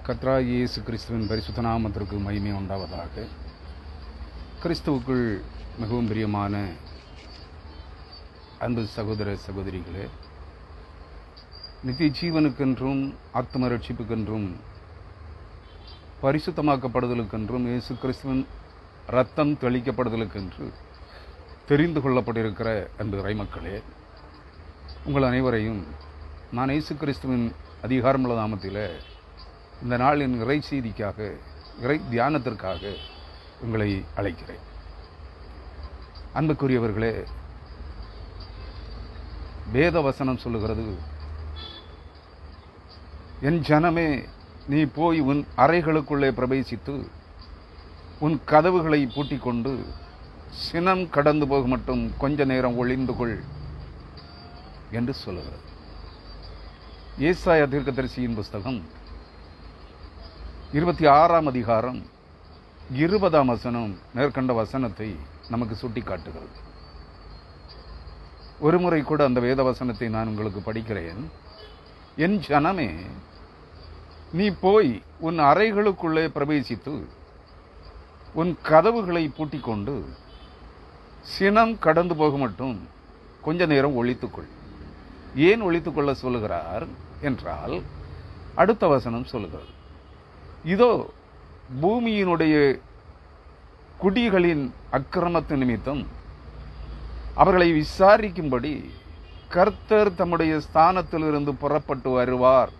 கர்த்தராகிய இயேசு கிறிஸ்துவின் பரிசுத்த நாமத்திற்கு மகிமை உண்டாவதாக. கிறிஸ்துவுக்குள் மிகவும் பிரியமான அன்பு சகோதர சகோதரிகளே, நித்திய ஜீவனுக்கென்றும் ஆத்ம ரட்சிப்புக்கென்றும் பரிசுத்தமாக்கப்படுதலுக்கென்றும் இயேசு கிறிஸ்துவின் இரத்தம் தெளிக்கப்படுதலுக்கென்று தெரிந்து கொள்ளப்பட்டிருக்கிற அன்பு இறைமக்களே, உங்கள் அனைவரையும் நான் இயேசு கிறிஸ்துவின் அதிகாரமுள்ள நாமத்தில் இந்த நாளின் இறை செய்திக்காக, இறை தியானத்திற்காக உங்களை அழைக்கிறேன். அன்புக்குரியவர்களே, வேத வசனம் சொல்லுகிறது, என் ஜனமே, நீ போய் உன் அறைகளுக்குள்ளே பிரவேசித்து உன் கதவுகளை பூட்டிக் கொண்டு சினம் கடந்து போக மட்டும் கொஞ்ச நேரம் ஒளிந்து கொள் என்று சொல்லுகிறது. ஏசாயா தீர்க்கதரிசியின் புஸ்தகம் 26ஆம் அதிகாரம் 20ஆம் வசனம் மேற்கண்ட வசனத்தை நமக்கு சுட்டி காட்டுகிறது. ஒருமுறை கூட அந்த வேத வசனத்தை நான் உங்களுக்கு படிக்கிறேன். என் ஜனமே, நீ போய் உன் அறைகளுக்குள்ளே பிரவேசித்து உன் கதவுகளை பூட்டிக் கொண்டு சினம் கடந்து போக மட்டும் கொஞ்ச நேரம் ஒளித்துக்கொள். ஏன் ஒளித்துக்கொள்ள சொல்லுகிறார் என்றால், அடுத்த வசனம் சொல்லுகிறது, இதோ பூமியினுடைய குடிகளின் அக்கிரமத்து நிமித்தம் அவர்களை விசாரிக்கும்படி கர்த்தர் தம்முடைய ஸ்தானத்திலிருந்து புறப்பட்டு வருவார்.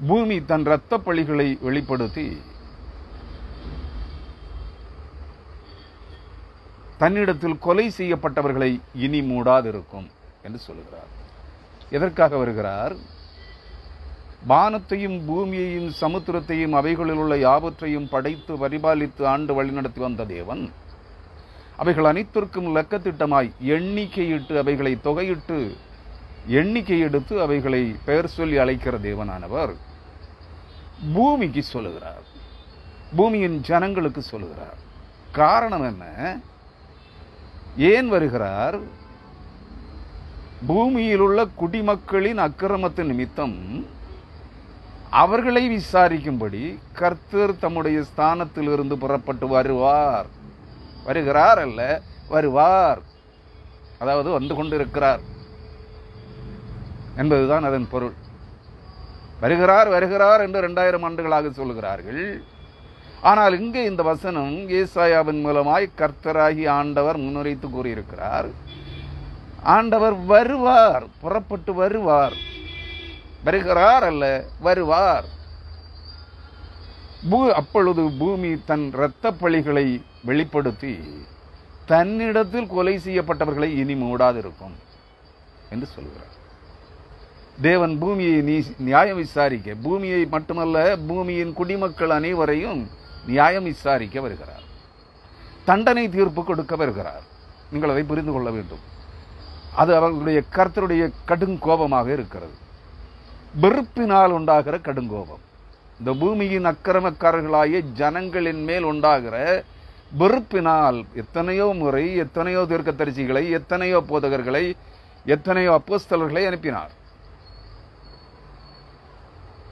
பூமி தன் இரத்த பழிகளை வெளிப்படுத்தி தன்னிடத்தில் கொலை செய்யப்பட்டவர்களை இனி மூடாதிருக்கும் என்று சொல்லுகிறார். எதற்காக வருகிறார்? வானத்தையும் பூமியையும் சமுத்திரத்தையும் அவைகளில் உள்ள யாவற்றையும் படைத்து பரிபாலித்து ஆண்டு வழிநடத்தி வந்த தேவன், அவைகள் அனைத்திற்கும் இலக்கத்திட்டமாய் எண்ணிக்கையிட்டு அவைகளை தொகையிட்டு எண்ணிக்கை எடுத்து அவைகளை பெயர் சொல்லி அழைக்கிற தேவனானவர் பூமிக்கு சொல்லுகிறார், பூமியின் ஜனங்களுக்கு சொல்லுகிறார். காரணம் என்ன? ஏன் வருகிறார்? பூமியில் உள்ள குடிமக்களின் அக்கிரமத்து நிமித்தம் அவர்களை விசாரிக்கும்படி கர்த்தர் தம்முடைய ஸ்தானத்திலிருந்து புறப்பட்டு வருவார். வருகிறார் அல்ல, வருவார். அதாவது வந்து கொண்டிருக்கிறார் என்பதுதான் அதன் பொருள். வருகிறார் வருகிறார் என்று 2000 ஆண்டுகளாக சொல்லுகிறார்கள். ஆனால் இங்கே இந்த வசனம் ஏசாயாவின் மூலமாய் கர்த்தராகி ஆண்டவர் முன்னுரைத்து கூறியிருக்கிறார். ஆண்டவர் வருவார், புறப்பட்டு வருவார். வருகிறார் அல்ல, வருவார். அப்பொழுது பூமி தன் இரத்த பழிகளை வெளிப்படுத்தி தன்னிடத்தில் கொலை செய்யப்பட்டவர்களை இனி மூடாதிருக்கும் என்று சொல்கிறார். தேவன் பூமியை நியாயம் விசாரிக்க, பூமியை மட்டுமல்ல பூமியின் குடிமக்கள் அனைவரையும் நியாயம் விசாரிக்க வருகிறார். தண்டனை தீர்ப்பு கொடுக்க வருகிறார். நீங்கள் அதை புரிந்து கொள்ள வேண்டும். அது அவர்களுடைய கர்த்தருடைய கடுங்கோபமாக இருக்கிறது. வெறுப்பினால் உண்டாகிற கடுங்கோபம். இந்த பூமியின் அக்கிரமக்காரர்களாகிய ஜனங்களின் மேல் உண்டாகிற வெறுப்பினால் எத்தனையோ முறை எத்தனையோ தீர்க்கதரிசிகளை, எத்தனையோ போதகர்களை, எத்தனையோ அப்போஸ்தலர்களை அனுப்பினார்.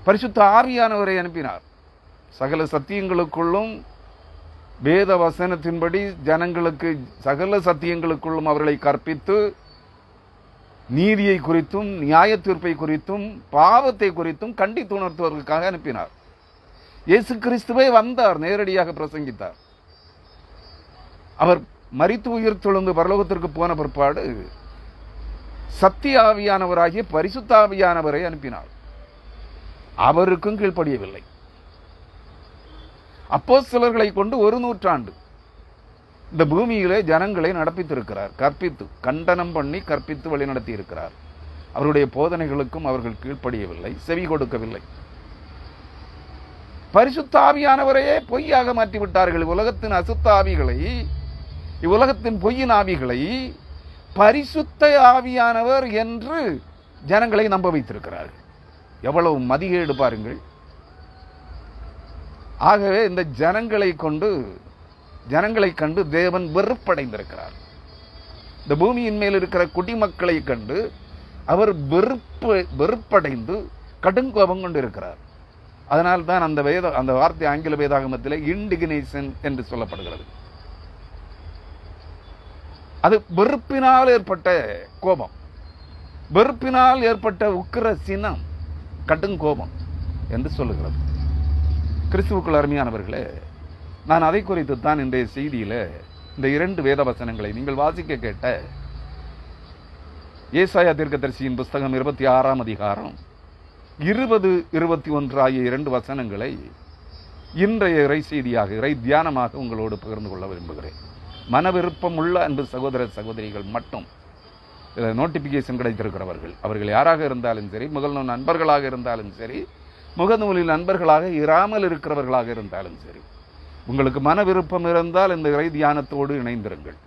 பரிசுத்த ஆவியானவரை அனுப்பினார். சகல சத்தியங்களுக்குள்ளும் வேத வசனத்தின்படி ஜனங்களுக்கு சகல சத்தியங்களுக்குள்ளும் அவர்களை கற்பித்து நீதியை குறித்தும் நியாய தீர்ப்பை குறித்தும் பாவத்தை குறித்தும் கண்டித்து உணர்த்துவதற்காக அனுப்பினார். இயேசு கிறிஸ்துவே வந்தார், நேரடியாக பிரசங்கித்தார். அவர் மரித்து உயிர் தெழுந்து பரலோகத்திற்கு போன பிற்பாடு சத்திய ஆவியானவராகிய பரிசுத்த ஆவியானவரை அனுப்பினார். அவருக்கும் கீழ்ப்படியவில்லை. அப்போஸ்தலர்களை கொண்டு 1 நூற்றாண்டு இந்த பூமியிலே ஜனங்களை நடப்பித்திருக்கிறார். கற்பித்து, கண்டனம் பண்ணி கற்பித்து வழி நடத்தி இருக்கிறார். அவருடைய போதனைகளுக்கும் அவர்கள் கீழ்ப்படியவில்லை, செவி கொடுக்கவில்லை. பரிசுத்த ஆவியானவரையே பொய்யாக மாற்றிவிட்டார்கள். உலகத்தின் அசுத்த ஆவிகளை, இவ்வுலகத்தின் பொய்யின் ஆவிகளை பரிசுத்த ஆவியானவர் என்று ஜனங்களை நம்ப வைத்திருக்கிறார்கள். எவ்வளவு மதிகேடு பாருங்கள். ஆகவே இந்த ஜனங்களை கண்டு தேவன் வெறுப்படைந்திருக்கிறார். இந்த பூமியின் மேல் இருக்கிற குடிமக்களை கண்டு அவர் வெறுப்படைந்து கடுங்கோபம் கொண்டிருக்கிறார். அதனால்தான் அந்த வார்த்தை ஆங்கில வேதாகமத்தில் இண்டிகினேஷன் என்று சொல்லப்படுகிறது. அது வெறுப்பினால் ஏற்பட்ட கோபம், வெறுப்பினால் ஏற்பட்ட உக்கிர சினம், கடுங்கோபம் என்று சொல்லுகிறது. கிறிஸ்துவுக்குள் அருமையானவர்களே, நான் அதை குறித்து தான் இன்றைய செய்தியில இந்த 2 வேத வசனங்களை நீங்கள் வாசிக்க கேட்ட ஏசாயா தீர்க்கதரிசியின் புஸ்தகம் 26ஆம் அதிகாரம் 20, 21 ஆகிய 2 வசனங்களை இன்றைய இறை செய்தியாக, இறை தியானமாக உங்களோடு பகிர்ந்து கொள்ள விரும்புகிறேன். மன விருப்பம் உள்ள அன்பு சகோதர சகோதரிகள் மட்டும் இதில் நோட்டிபிகேஷன் கிடைத்திருக்கிறவர்கள், அவர்கள் யாராக இருந்தாலும் சரி, முகநூல் நண்பர்களாக இருந்தாலும் சரி, முகநூலில் நண்பர்களாக இராமல் இருக்கிறவர்களாக இருந்தாலும் சரி, உங்களுக்கு மன விருப்பம் இருந்தால் இந்த இறை தியானத்தோடு இணைந்திருங்கள்.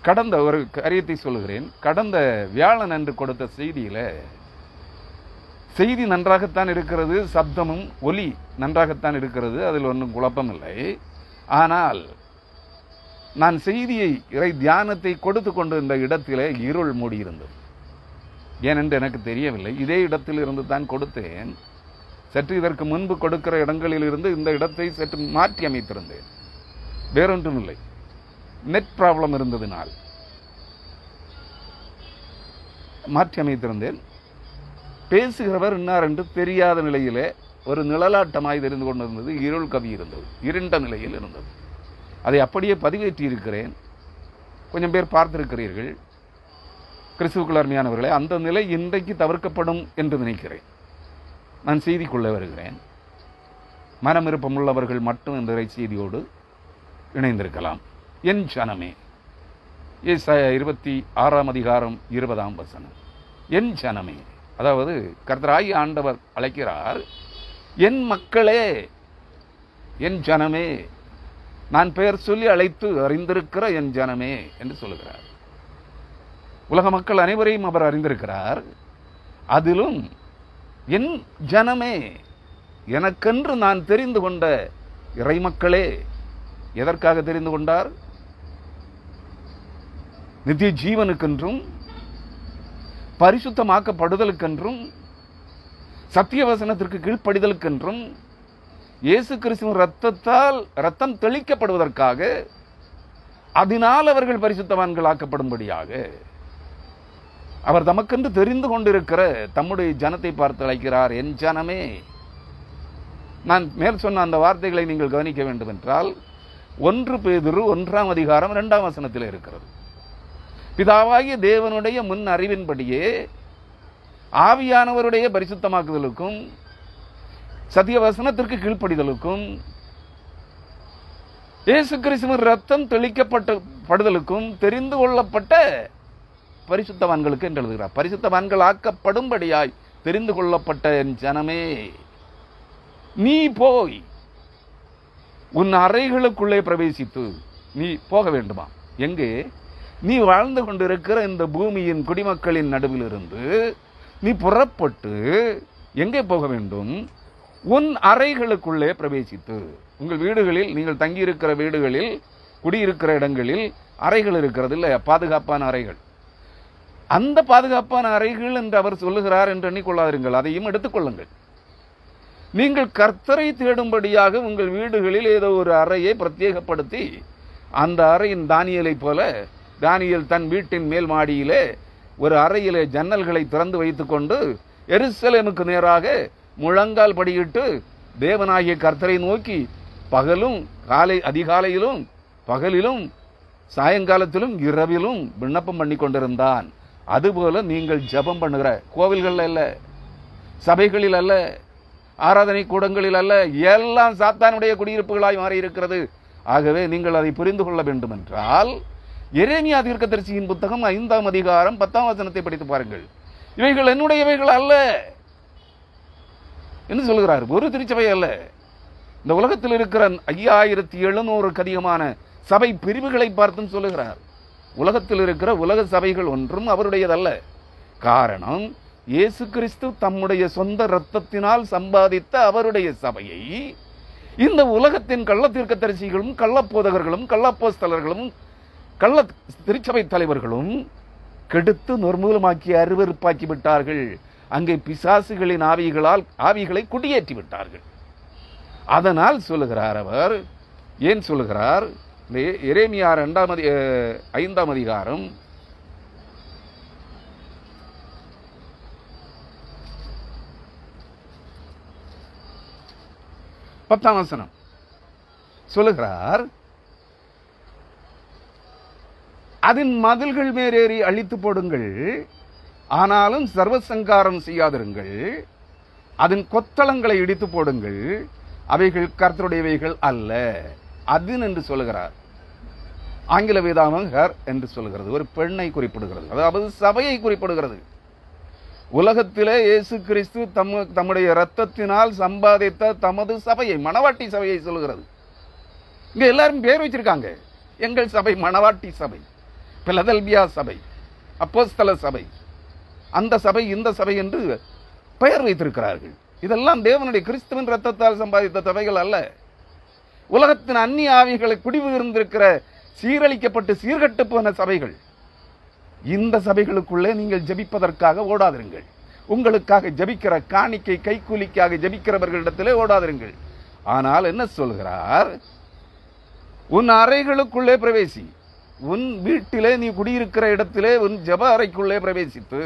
கடந்த ஒரு காரியத்தை சொல்லுகிறேன். கடந்த வியாழன் அன்று கொடுத்த செய்தியில செய்தி நன்றாகத்தான் இருக்கிறது, சப்தமும் ஒலி நன்றாகத்தான் இருக்கிறது, அதில் ஒன்றும் குழப்பம் இல்லை. ஆனால் நான் செய்தியை, இறை தியானத்தை கொடுத்து கொண்டு இந்த இடத்திலே இருள் மூடியிருந்தது. ஏனென்று எனக்கு தெரியவில்லை. இதே இடத்தில் இருந்து தான் கொடுத்தேன். சற்று இதற்கு முன்பு கொடுக்கிற இடங்களில் இருந்து இந்த இடத்தை சற்று மாற்றி அமைத்திருந்தேன். வேறொன்றும் இல்லை, நெட் ப்ராப்ளம் இருந்ததினால் மாற்றி அமைத்திருந்தேன். பேசுகிறவர் இன்னார் என்று தெரியாத நிலையிலே ஒரு நிழலாட்டமாய் தெரிந்து கொண்டிருந்தது. இருள் கவி இருந்தது, இருண்ட நிலையில் இருந்தது. அதை அப்படியே பதிவேற்றி இருக்கிறேன். கொஞ்சம் பேர் பார்த்திருக்கிறீர்கள். கிறிஸ்துவுக்குள் அருமையானவர்களே, அந்த நிலை இன்றைக்கு தவிர்க்கப்படும் என்று நினைக்கிறேன். நான் செய்திக்குள்ளே வருகிறேன். மனம் விருப்பம் உள்ளவர்கள் மட்டும் இந்த இறை செய்தியோடு இணைந்திருக்கலாம். என் ஜனமே, ஏசாயா 26ஆம் அதிகாரம் 20ஆம் வசனம். என் ஜனமே, அதாவது கர்த்தராகிய ஆண்டவர் அழைக்கிறார், என் மக்களே, என் ஜனமே, நான் பெயர் சொல்லி அழைத்து அறிந்திருக்கிற என் ஜனமே என்று சொல்லுகிறார். உலக மக்கள் அனைவரையும் அவர் அறிந்திருக்கிறார். அதிலும் என் ஜனமே, எனக்கென்று நான் தெரிந்து கொண்ட இறை மக்களே. எதற்காக தெரிந்து கொண்டார்? நித்திய ஜீவனுக்கென்றும், பரிசுத்தமாக்கப்படுதலுக்கென்றும், சத்திய வசனத்திற்கு கீழ்ப்படிதலுக்கென்றும், இயேசு கிறிஸ்துவின் ரத்தம் தெளிக்கப்படுவதற்காக, அதனால் அவர்கள் பரிசுத்தவான்களாக்கப்படும்படியாக அவர் தமக்கென்று தெரிந்து கொண்டிருக்கிற தம்முடைய ஜனத்தை பார்த்து அழைக்கிறார், என் ஜனமே. நான் மேல் சொன்ன அந்த வார்த்தைகளை நீங்கள் கவனிக்க வேண்டும் என்றால் 1 பேதுரு 1ஆம் அதிகாரம் 2ஆம் வசனத்தில் இருக்கிறது. பிதாவாகிய தேவனுடைய முன் அறிவின்படியே ஆவியானவருடைய பரிசுத்தமாக்குதலுக்கும், சத்திய வசனத்திற்கு கீழ்ப்படிதலுக்கும், இயேசு கிறிஸ்துவின் ரத்தம் தெளிக்கப்படுதலுக்கும் தெரிந்து கொள்ளப்பட்ட பரிசுத்தவான்களுக்கு என்று எழுதுகிறார். பரிசுத்தவான்கள் ஆக்கப்படும்படியாய் தெரிந்து கொள்ளப்பட்ட என் ஜனமே, நீ போய் உன் அறைகளுக்குள்ளே பிரவேசித்து, நீ போக வேண்டுமா? எங்கே? நீ வாழ்ந்து கொண்டிருக்கிற இந்த பூமியின் குடிமக்களின் நடுவில் இருந்து நீ புறப்பட்டு எங்கே போக வேண்டும்? உன் அறைகளுக்குள்ளே பிரவேசித்து. உங்கள் வீடுகளில், நீங்கள் தங்கியிருக்கிற வீடுகளில், குடியிருக்கிற இடங்களில் அறைகள் இருக்கிறது இல்லையா? பாதுகாப்பான அறைகள். அந்த பாதுகாப்பான அறைகள் என்று அவர் சொல்லுகிறார் என்று எண்ணிக்கொள்ளாதீர்கள், அதையும் எடுத்துக்கொள்ளுங்கள். நீங்கள் கர்த்தரை தேடும்படியாக உங்கள் வீடுகளில் ஏதோ ஒரு அறையை பிரத்யேகப்படுத்தி, அந்த அறையின் தானியலை போல, தானியல் தன் வீட்டின் மேல் மாடியிலே ஒரு அறையிலே ஜன்னல்களை திறந்து வைத்துக் கொண்டு எருசலேமுக்கு நேராக முழங்கால் படியிட்டு தேவனாகிய கர்த்தரை நோக்கி பகலும், அதிகாலையிலும், பகலிலும், சாயங்காலத்திலும், இரவிலும் விண்ணப்பம் பண்ணி கொண்டிருந்தான். அதுபோல நீங்கள் ஜெபம் பண்ணுகிற கோவில்கள் அல்ல, சபைகளில் அல்ல, ஆராதனை கூடங்களில் அல்ல, எல்லாம் சாத்தானுடைய குடியிருப்புகளாய் மாறி இருக்கிறது. ஆகவே நீங்கள் அதை புரிந்து கொள்ள வேண்டும் என்றால் எரேமியா தீர்க்கதரிசியின் புத்தகம் 5ஆம் அதிகாரம் 10ஆம் வசனத்தை படித்து பாருங்கள். இவைகள் என்னுடையவைகள் அல்ல என்று சொல்கிறார். ஒரு திருச்சபை அல்ல, இந்த உலகத்தில் இருக்கிற 5700க்கு அதிகமான சபை பிரிவுகளை பார்த்தும் சொல்லுகிறார். உலகத்தில் இருக்கிற உலக சபைகள் ஒன்றும் அவருடையதல்ல. காரணம், இயேசு கிறிஸ்து தம்முடைய சொந்த இரத்தத்தினால் சம்பாதித்த அவருடைய சபையை இந்த உலகத்தின் கள்ள தீர்க்கதரிசிகளும், கள்ளப்போதகர்களும், கள்ளப்போஸ்தலர்களும், கள்ள திருச்சபை தலைவர்களும் கெடுத்து நிர்மூலமாக்கி அருவருப்பாக்கி விட்டார்கள். அங்கே பிசாசுகளின் ஆவிகளை குடியேற்றி விட்டார்கள். அதனால் சொல்லுகிறார் அவர். ஏன் சொல்லுகிறார்? எரேமியா 5ஆம் அதிகாரம் 10ஆம் வசனம் சொல்லுகிறார், அதன் மதில்கள் மேலேறி அழித்து போடுங்கள், ஆனாலும் சர்வசங்காரம் செய்யாதிருங்கள். அதன் கொத்தளங்களை இடித்து போடுங்கள், அவைகள் கர்த்தருடையவைகள் அல்ல. அதன் என்று சொல்லுகிறார். ஆங்கில வேதாகம் ஹர் என்று சொல்லுகிறது. ஒரு பெண்ணை குறிப்பிடுகிறது, அதாவது சபையை குறிப்பிடுகிறது. உலகத்திலே இயேசு கிறிஸ்து தம்முடைய இரத்தத்தினால் சம்பாதித்த தமது சபையை, மணவாட்டி சபையை சொல்லுகிறது. இங்க எல்லாரும் பேர் வச்சிருக்காங்க. எங்கள் சபை மணவாட்டி சபை, பிலதெல்பியா சபை, அப்போஸ்தல சபை, அந்த சபை இந்த சபை என்று பெயர் வைத்திருக்கிறார்கள். இதெல்லாம் தேவனுடைய கிறிஸ்துவின் இரத்தத்தால் சம்பாதித்த சபைகள் அல்ல. உலகத்தின் அந்நிய ஆவிகளை குடிபுகிர்ந்திருக்கிற சீரழிக்கப்பட்டு சீர்கட்டு போன சபைகள். இந்த சபைகளுக்குள்ளே நீங்கள் ஜெபிப்பதற்காக ஓடாதிருங்கள். உங்களுக்காக ஜெபிக்கிற காணிக்கை கைக்கூலிக்காக ஜெபிக்கிறவர்களிடத்திலே ஓடாதிருங்கள். ஆனால் என்ன சொல்கிறார்? உன் அறைகளுக்குள்ளே பிரவேசி, உன் வீட்டிலே நீ குடியிருக்கிற இடத்திலே உன் ஜெப அறைக்குள்ளே பிரவேசித்து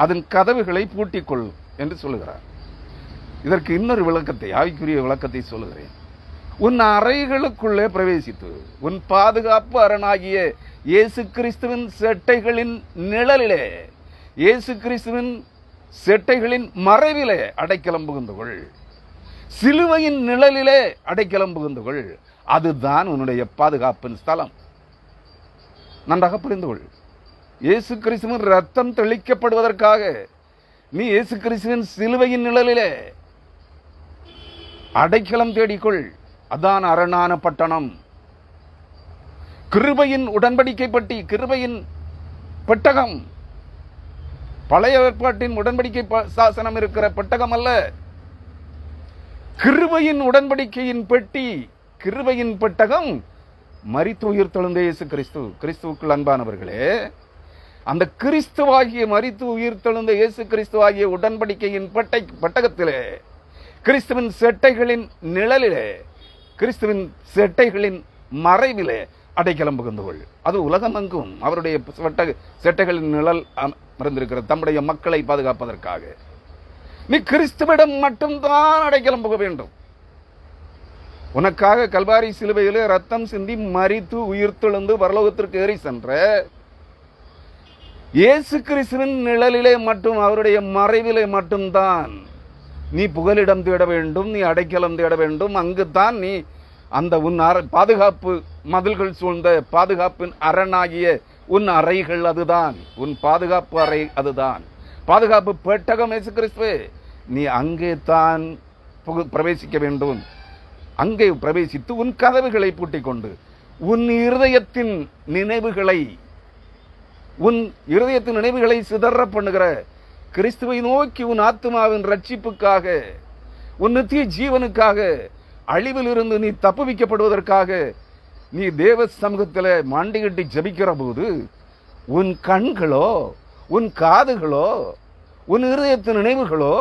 அதன் கதவுகளை பூட்டிக்கொள் என்று சொல்லுகிறார். இதற்கு இன்னொரு விளக்கத்தை, ஆவிக்குரிய விளக்கத்தை சொல்லுகிறேன். உன் அறைகளுக்குள்ளே பிரவேசித்து உன் பாதுகாப்பு அரணாகிய இயேசு கிறிஸ்துவின் செட்டைகளின் நிழலிலே, இயேசு கிறிஸ்துவின் செட்டைகளின் மறைவிலே அடைக்கலம் புகுந்துகொள். சிலுவையின் நிழலிலே அடைக்கலம் புகுந்துகொள். அதுதான் உன்னுடைய பாதுகாப்பின் ஸ்தலம். நன்றாக புரிந்து கொள். இயேசு கிறிஸ்துவின் ரத்தம் தெளிக்கப்படுவதற்காக நீ இயேசு கிறிஸ்துவின் சிலுவையின் நிழலிலே அடைக்கலம் தேடிக்கொள். அதான் அரணான பட்டணம். கிருபையின் உடன்படிக்கை பட்டி, கிருபையின் பெட்டகம், பழைய ஏற்பாட்டின் உடன்படிக்கை சாசனம் இருக்கிற பெட்டகம் அல்ல, கிருபையின் உடன்படிக்கையின் பெட்டி, கிருபையின் பெட்டகம். மரித்து உயிர் தெழுந்த இயேசு கிறிஸ்து. கிறிஸ்துவுக்குள் அன்பானவர்களே, அந்த கிறிஸ்துவாகிய மரித்து உயிர் தெழுந்த இயேசு கிறிஸ்துவாகிய உடன்படிக்கையின் பெட்டகத்திலே, கிறிஸ்துவின் செட்டைகளின் நிழலிலே, கிறிஸ்துவின் செட்டைகளின் மறைவிலே அடைக்கலம் புகுந்துகொள். அது உலகமெங்கும் அவருடைய செட்டைகளின் நிழல் மறந்திருக்கிறது, தம்முடைய மக்களை பாதுகாப்பதற்காக. நீ கிறிஸ்துவிடம் மட்டும்தான் அடைக்கலம் புக வேண்டும். உனக்காக கல்வாரி சிலுவையிலே ரத்தம் சிந்தி மரித்து உயிர்த்தெழுந்து பரலோகத்திற்கு ஏறி சென்ற இயேசு கிறிஸ்துவின் நிழலிலே மட்டும், அவருடைய மறைவிலே மட்டும்தான் நீ புகலிடம் தேட வேண்டும், நீ அடைக்கலம் தேட வேண்டும். அங்குதான் நீ அந்த உன் பாதுகாப்பு மதில்கள் சூழ்ந்த பாதுகாப்பின் அரணாகிய உன் அறைகள், அதுதான் உன் பாதுகாப்பு அறை, அதுதான் பாதுகாப்பு பெட்டகம் இயேசு கிறிஸ்துவே. நீ அங்கே தான் பிரவேசிக்க வேண்டும். அங்கே பிரவேசித்து உன் கதவுகளை பூட்டிக் கொண்டு உன் இருதயத்தின் நினைவுகளை சிதற பண்ணுகிற கிறிஸ்துவை நோக்கி உன் ஆத்மாவின் ரட்சிப்புக்காக, உன் நித்திய ஜீவனுக்காக, அழிவில் இருந்து நீ தப்புவிக்கப்படுவதற்காக நீ தேவ சமூகத்தில் மாண்டிகட்டி ஜபிக்கிற போது உன் கண்களோ, உன் காதுகளோ, உன் இருதயத்தின் நினைவுகளோ,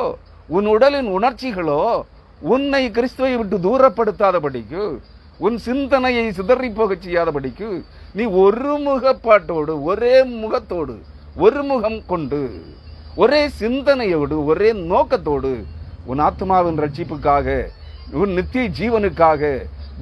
உன் உடலின் உணர்ச்சிகளோ உன்னை கிறிஸ்துவை விட்டு தூரப்படுத்தாதபடிக்கு, உன் சிந்தனையை சிதறி போக செய்யாதபடிக்கு நீ ஒரு முகப்பாட்டோடு, ஒரே முகத்தோடு, ஒரு முகம் கொண்டு, ஒரே சிந்தனையோடு, ஒரே நோக்கத்தோடு உன் ஆத்மாவின் ரட்சிப்புக்காக, உன் நித்திய ஜீவனுக்காக,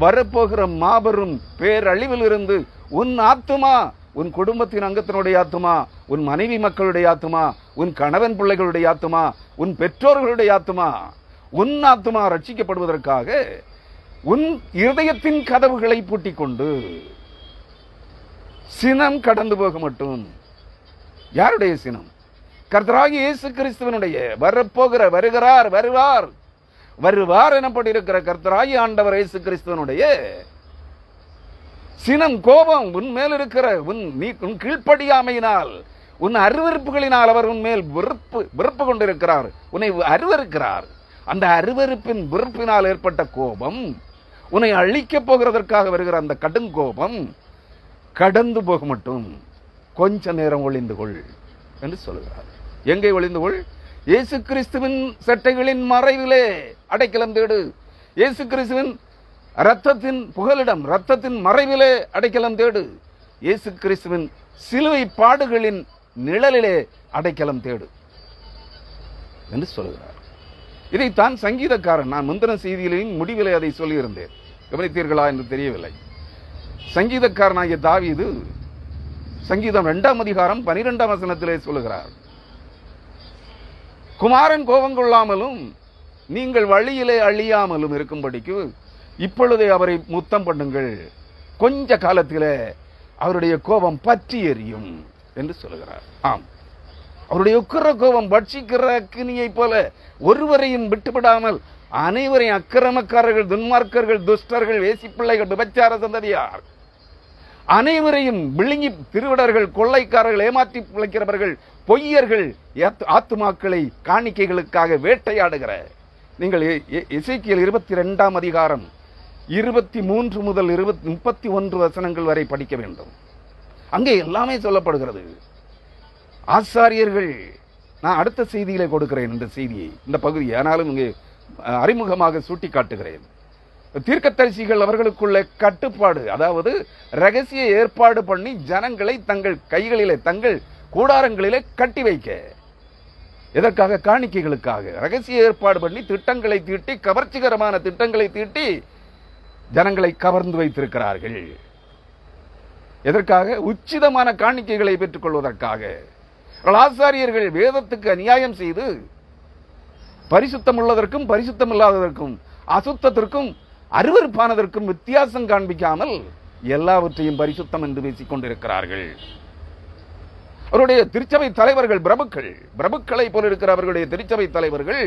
வரப்போகிற மாபெரும் பேரழிவில் இருந்து உன் ஆத்மா, உன் குடும்பத்தின் அங்கத்தினுடைய ஆத்மா, உன் மனைவி மக்களுடைய ஆத்மா, உன் கணவன் பிள்ளைகளுடைய ஆத்மா, உன் பெற்றோர்களுடைய ஆத்மா, உன் ஆத்மா ரட்சிக்கப்படுவதற்காக உன் இருதயத்தின் கதவுகளை பூட்டிக் கொண்டு சினம் கடந்து போக மட்டும். யாருடைய சினம்? கர்த்தராகிய இயேசு கிறிஸ்துவனுடைய. வருவார் எனப்பட்டிருக்கிற கர்த்தராகிய ஆண்டவர் இயேசு கிறிஸ்துவனுடைய சினம், கோபம் உன் மேல் இருக்கிற உன் கீழ்ப்படியாமையினால், உன் அருவருப்புகளினால் அவர் உன் மேல் வெறுப்பு கொண்டிருக்கிறார், உன்னை அருவருக்கிறார். அந்த அருவருப்பின் வெறுப்பினால் ஏற்பட்ட கோபம், உன்னை அழிக்கப் போகிறதற்காக வருகிற அந்த கடும் கோபம் கடந்து போக மட்டும் கொஞ்ச நேரம் ஒளிந்து கொள் என்று சொல்லுகிறார். எங்கே ஒளிந்து கொள்? இயேசு கிறிஸ்துவின் சட்டைகளின் மறைவிலே அடைக்கலம் தேடு. இயேசு கிறிஸ்துவின் இரத்தத்தின் புகலிடம், இரத்தத்தின் மறைவிலே அடைக்கலம் தேடு. இயேசு கிறிஸ்துவின் சிலுவை பாடுகளின் நிழலிலே அடைக்கலம் தேடு என்று சொல்கிறார். இதைத்தான் சங்கீதக்காரன், நான் முந்தின செய்தியிலேயும் முடிவிலே அதை சொல்லியிருந்தேன், கவனித்தீர்களா என்று தெரியவில்லை. சங்கீதக்காரனாகிய தாவீது சங்கீதம் 2ஆம் அதிகாரம் 12ஆம் வசனத்திலே சொல்லுகிறார், குமாரன் கோபம் கொள்ளாமலும் நீங்கள் வழியிலே அழியாமலும் இருக்கும்படிக்கு இப்பொழுதே அவரை முத்தம் பண்ணுங்கள், கொஞ்ச காலத்திலே அவருடைய கோபம் பற்றி எரியும் என்று சொல்லுகிறார். ஆம், அவருடைய உக்கிர கோபம் பட்சிக்கிற அக்கினியை போல ஒருவரையும் விட்டுவிடாமல் அனைவரையும், அக்கிரமக்காரர்கள், துன்மார்க்கர்கள், துஷ்டர்கள், வேசிப்பிள்ளைகள், விபச்சார சந்ததியார் அனைவரையும் விழுங்கி, திருவிடர்கள், கொள்ளைக்காரர்கள், ஏமாற்றி பிழைக்கிறவர்கள், பொய்யர்கள், ஆத்துமாக்களை காணிக்கைகளுக்காக வேட்டையாடுகிற, நீங்கள் எசேக்கியேல் 22ஆம் அதிகாரம் 23 முதல் 31 வசனங்கள் வரை படிக்க வேண்டும். அங்கே எல்லாமே சொல்லப்படுகிறது. ஆசாரியர்கள், நான் அடுத்த செய்தியிலே கொடுக்கிறேன் இந்த செய்தியை, இந்த பகுதியை, ஆனாலும் இங்கே அறிமுகமாக சுட்டி காட்டுகிறேன். தீர்க்கதரிசிகள் அவர்களுக்குள்ள கட்டுப்பாடு, அதாவது ரகசிய ஏற்பாடு பண்ணி ஜனங்களை தங்கள் கைகளிலே, தங்கள் கூடாரங்களிலே கட்டி வைக்க, எதற்காக? காணிக்கைகளுக்காக ரகசிய ஏற்பாடு பண்ணி திட்டங்களை தீட்டி, கவர்ச்சிகரமான திட்டங்களை தீட்டி ஜனங்களை கவர்ந்து வைத்திருக்கிறார்கள். எதற்காக? உச்சிதமான காணிக்கைகளை பெற்றுக் கொள்வதற்காக. ஆசாரியர்கள் வேதத்துக்கு அநியாயம் செய்து பரிசுத்தம் உள்ளதற்கும் பரிசுத்தம் இல்லாததற்கும், அசுத்தத்திற்கும் அருவருப்பானதற்கும் வித்தியாசம் காண்பிக்காமல் எல்லாவற்றையும் பரிசுத்தம் என்று பேசிக் கொண்டிருக்கிறார்கள். அவருடைய திருச்சபை தலைவர்கள் பிரபுக்களை போல இருக்கிற அவர்களுடைய திருச்சபை தலைவர்கள்